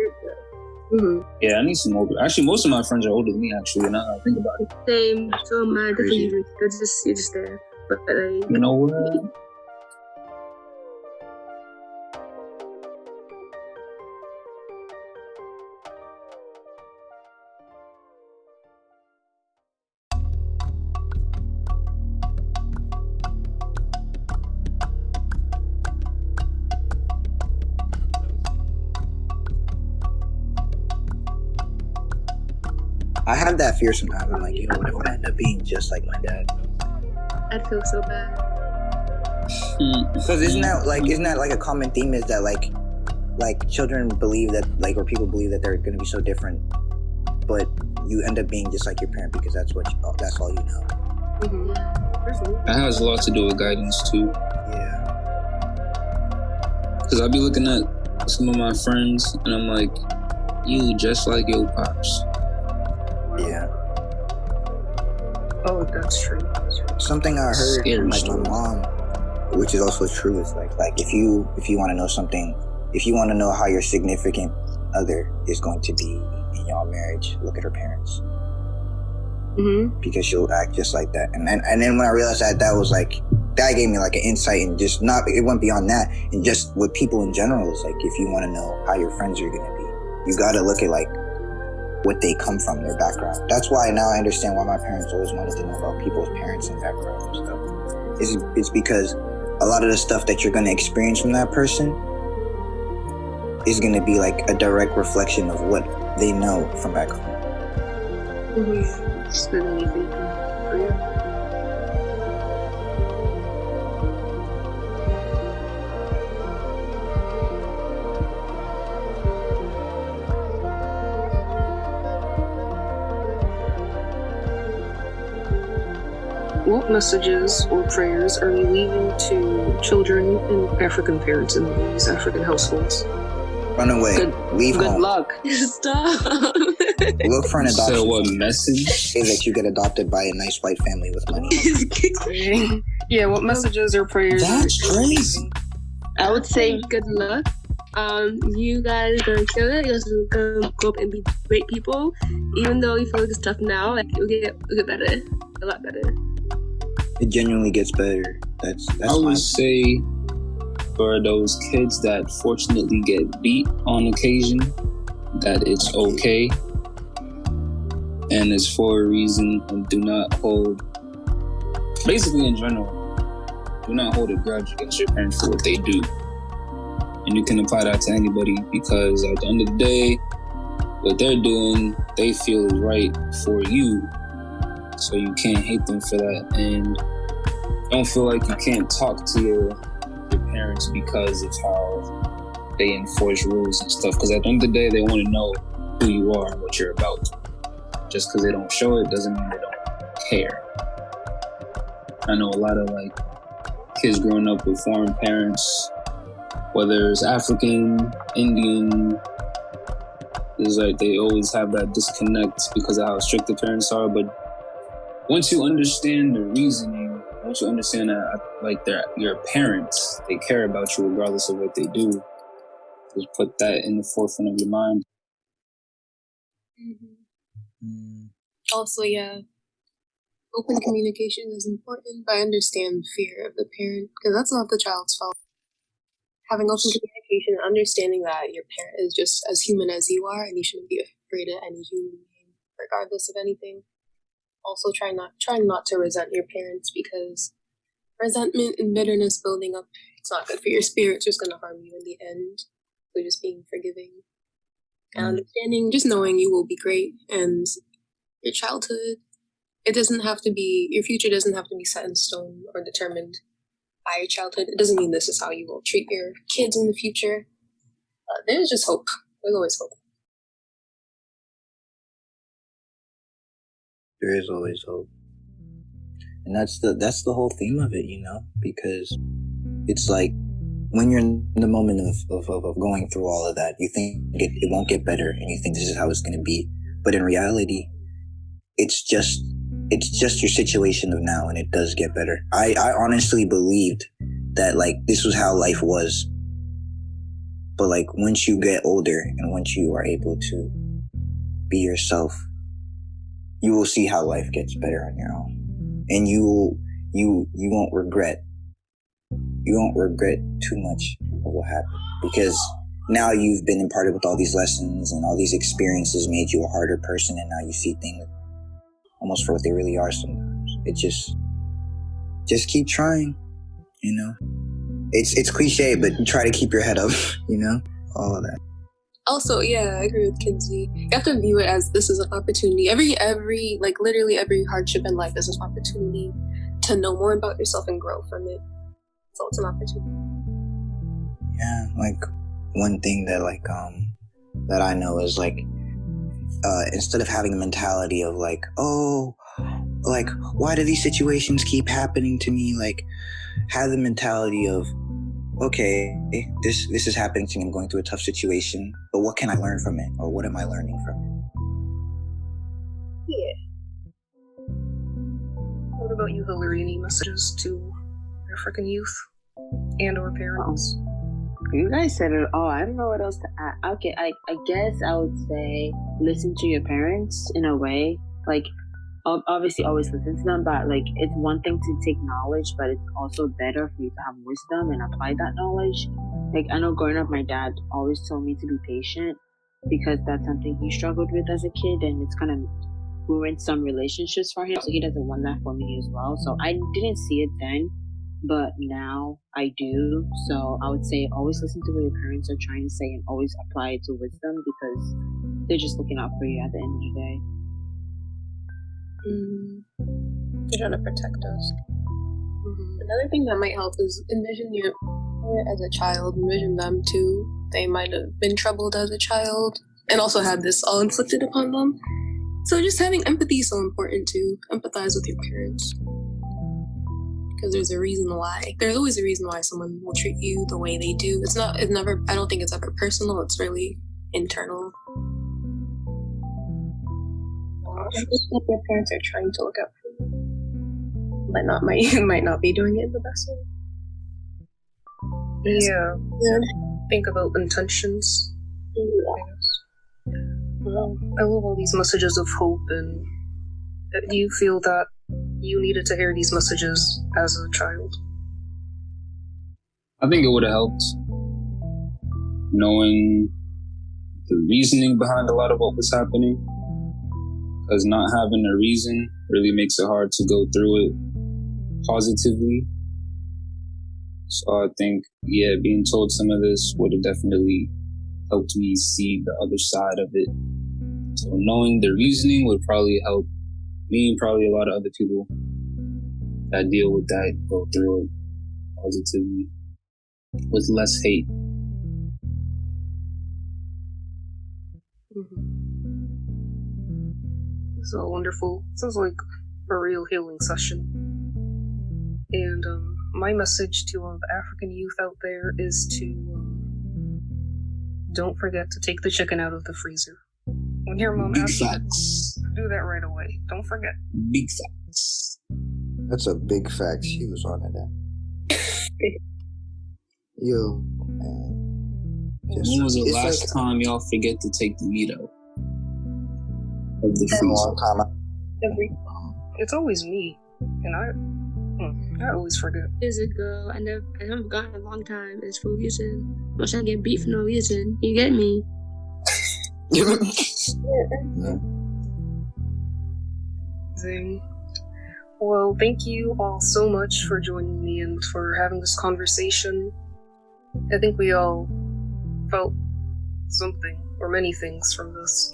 Yeah, I need some older. Actually, most of my friends are older than me, actually, now that I think about it. Same. So my Crazy. you're just there. But You know what? I have that fear sometimes. I'm like, what if I end up being just like my dad? I'd feel so bad. Because isn't that like a common theme? Is that like children believe that or people believe that they're gonna be so different, but you end up being just like your parent because that's all you know. That has a lot to do with guidance, too. Yeah. Because I'll be looking at some of my friends, and I'm like, you just like your pops. Yeah. "Oh, that's true." Something I heard Scary from my stories. mom, which is also true, is like if you want to know something, if you want to know how your significant other is going to be in your marriage, look at her parents. Because she'll act just like that. And then when I realized that was like, that gave me like an insight, and just it went beyond that, and just with people in general, is like, if you want to know how your friends are going to be, you got to look at like what they come from, their background. That's why now I understand why my parents always wanted to know about people's parents and background and stuff. It's because a lot of the stuff that you're going to experience from that person is going to be like a direct reflection of what they know from back home. What messages or prayers are you leaving to children and African parents in these African households? Run away. Leave Good home. luck. Stop. Look for an adoption. So what message? Say that you get adopted by a nice white family with money. Yeah, what messages or prayers? That's crazy. I would say Good luck. You guys gonna kill it. You're just gonna grow up and be great people. Even though you feel like it's tough now, like it'll get better, a lot better. It genuinely gets better. That's I fine. would say for those kids that fortunately get beat on occasion, that it's okay and it's for a reason, and do not hold, basically in general, do not hold a grudge against your parents for what they do. And you can apply that to anybody, because at the end of the day, what they're doing, they feel is right for you. So you can't hate them for that. And don't feel like you can't talk to your parents because of how they enforce rules and stuff. Because at the end of the day, they want to know who you are and what you're about. Just because they don't show it doesn't mean they don't care. I know a lot of like kids growing up with foreign parents, whether it's African, Indian, it's like they always have that disconnect because of how strict the parents are. But once you understand the reasoning, once you understand that, like, they're your parents, they care about you regardless of what they do, just put that in the forefront of your mind. Also, yeah, open communication is important, but I understand the fear of the parent, because that's not the child's fault. Having open communication and understanding that your parent is just as human as you are, and you shouldn't be afraid of any human being, regardless of anything. Also, trying not to resent your parents, because resentment and bitterness building up, it's not good for your spirit. It's just going to harm you in the end. So just being forgiving and understanding, just knowing you will be great, and your childhood, your future doesn't have to be set in stone or determined by your childhood. It doesn't mean this is how you will treat your kids in the future. There's just hope. There's always hope. There is always hope. And that's the whole theme of it, because it's like when you're in the moment of going through all of that, you think it won't get better, and you think this is how it's going to be. But in reality, it's just your situation of now, and it does get better. I honestly believed that, like, this was how life was. But, like, once you get older and once you are able to be yourself, you will see how life gets better on your own. And you won't regret. You won't regret too much of what happened, because now you've been imparted with all these lessons, and all these experiences made you a harder person, and now you see things almost for what they really are sometimes. It just keep trying, It's cliche, but try to keep your head up, all of that. Also, yeah, I agree with Kinsey. You have to view it as this is an opportunity. Literally every hardship in life is an opportunity to know more about yourself and grow from it. So it's an opportunity. Yeah, like, one thing that, that I know is, instead of having the mentality of, why do these situations keep happening to me? Have the mentality of, okay, this is happening to me. I'm going through a tough situation, but what can I learn from it? Or what am I learning from it? Yeah. What about you, Hilary? Any messages to African youth and or parents? You guys said it all. I don't know what else to add. Okay, I guess I would say listen to your parents in a way. Obviously always listen to them, but it's one thing to take knowledge, but it's also better for you to have wisdom and apply that knowledge. I know growing up, my dad always told me to be patient, because that's something he struggled with as a kid, and it's kind of ruined some relationships for him, so he doesn't want that for me as well. So I didn't see it then, but now I do. So I would say always listen to what your parents are trying to say, and always apply it to wisdom, because they're just looking out for you at the end of the day. They're trying to protect us. Another thing that might help is envision your parent as a child. Envision them too. They might have been troubled as a child and also had this all inflicted upon them. So just having empathy is so important too. Empathize with your parents, because there's a reason why. There's always a reason why someone will treat you the way they do. I don't think it's ever personal. It's really internal. Just what your parents are trying to look out for you, but might not be doing it the best way. Yeah. Think about intentions. Yeah. Well, I love all these messages of hope, and do you feel that you needed to hear these messages as a child? I think it would have helped knowing the reasoning behind a lot of what was happening. Because not having a reason really makes it hard to go through it positively. So I think, being told some of this would have definitely helped me see the other side of it. So knowing the reasoning would probably help me and probably a lot of other people that deal with that go through it positively with less hate. So wonderful. Sounds like a real healing session. And my message to the African youth out there is to don't forget to take the chicken out of the freezer. When your mom Big asks you facts. to do that right away. Don't forget. Big facts. That's a big fact. She was on that. Yo, man. When was the it's last time y'all forget to take the meat out of the a long freezer? time. It's always me, and I always forget. Years ago, I haven't forgotten a long time. It's for a reason. I'm not trying to get beat for no reason. You get me? Yeah. Zing. Well, thank you all so much for joining me and for having this conversation. I think we all felt something, or many things from this.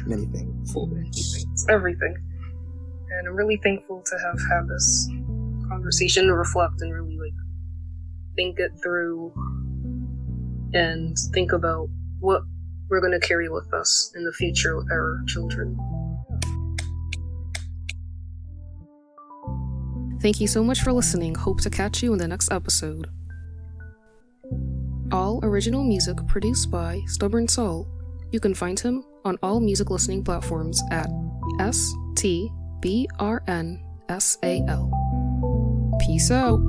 Many things. Many things. Everything. And I'm really thankful to have had this conversation to reflect and really, think it through and think about what we're going to carry with us in the future with our children. Thank you so much for listening. Hope to catch you in the next episode. All original music produced by Stubborn Soul. You can find him on all music listening platforms at STBRNSAL. Peace out.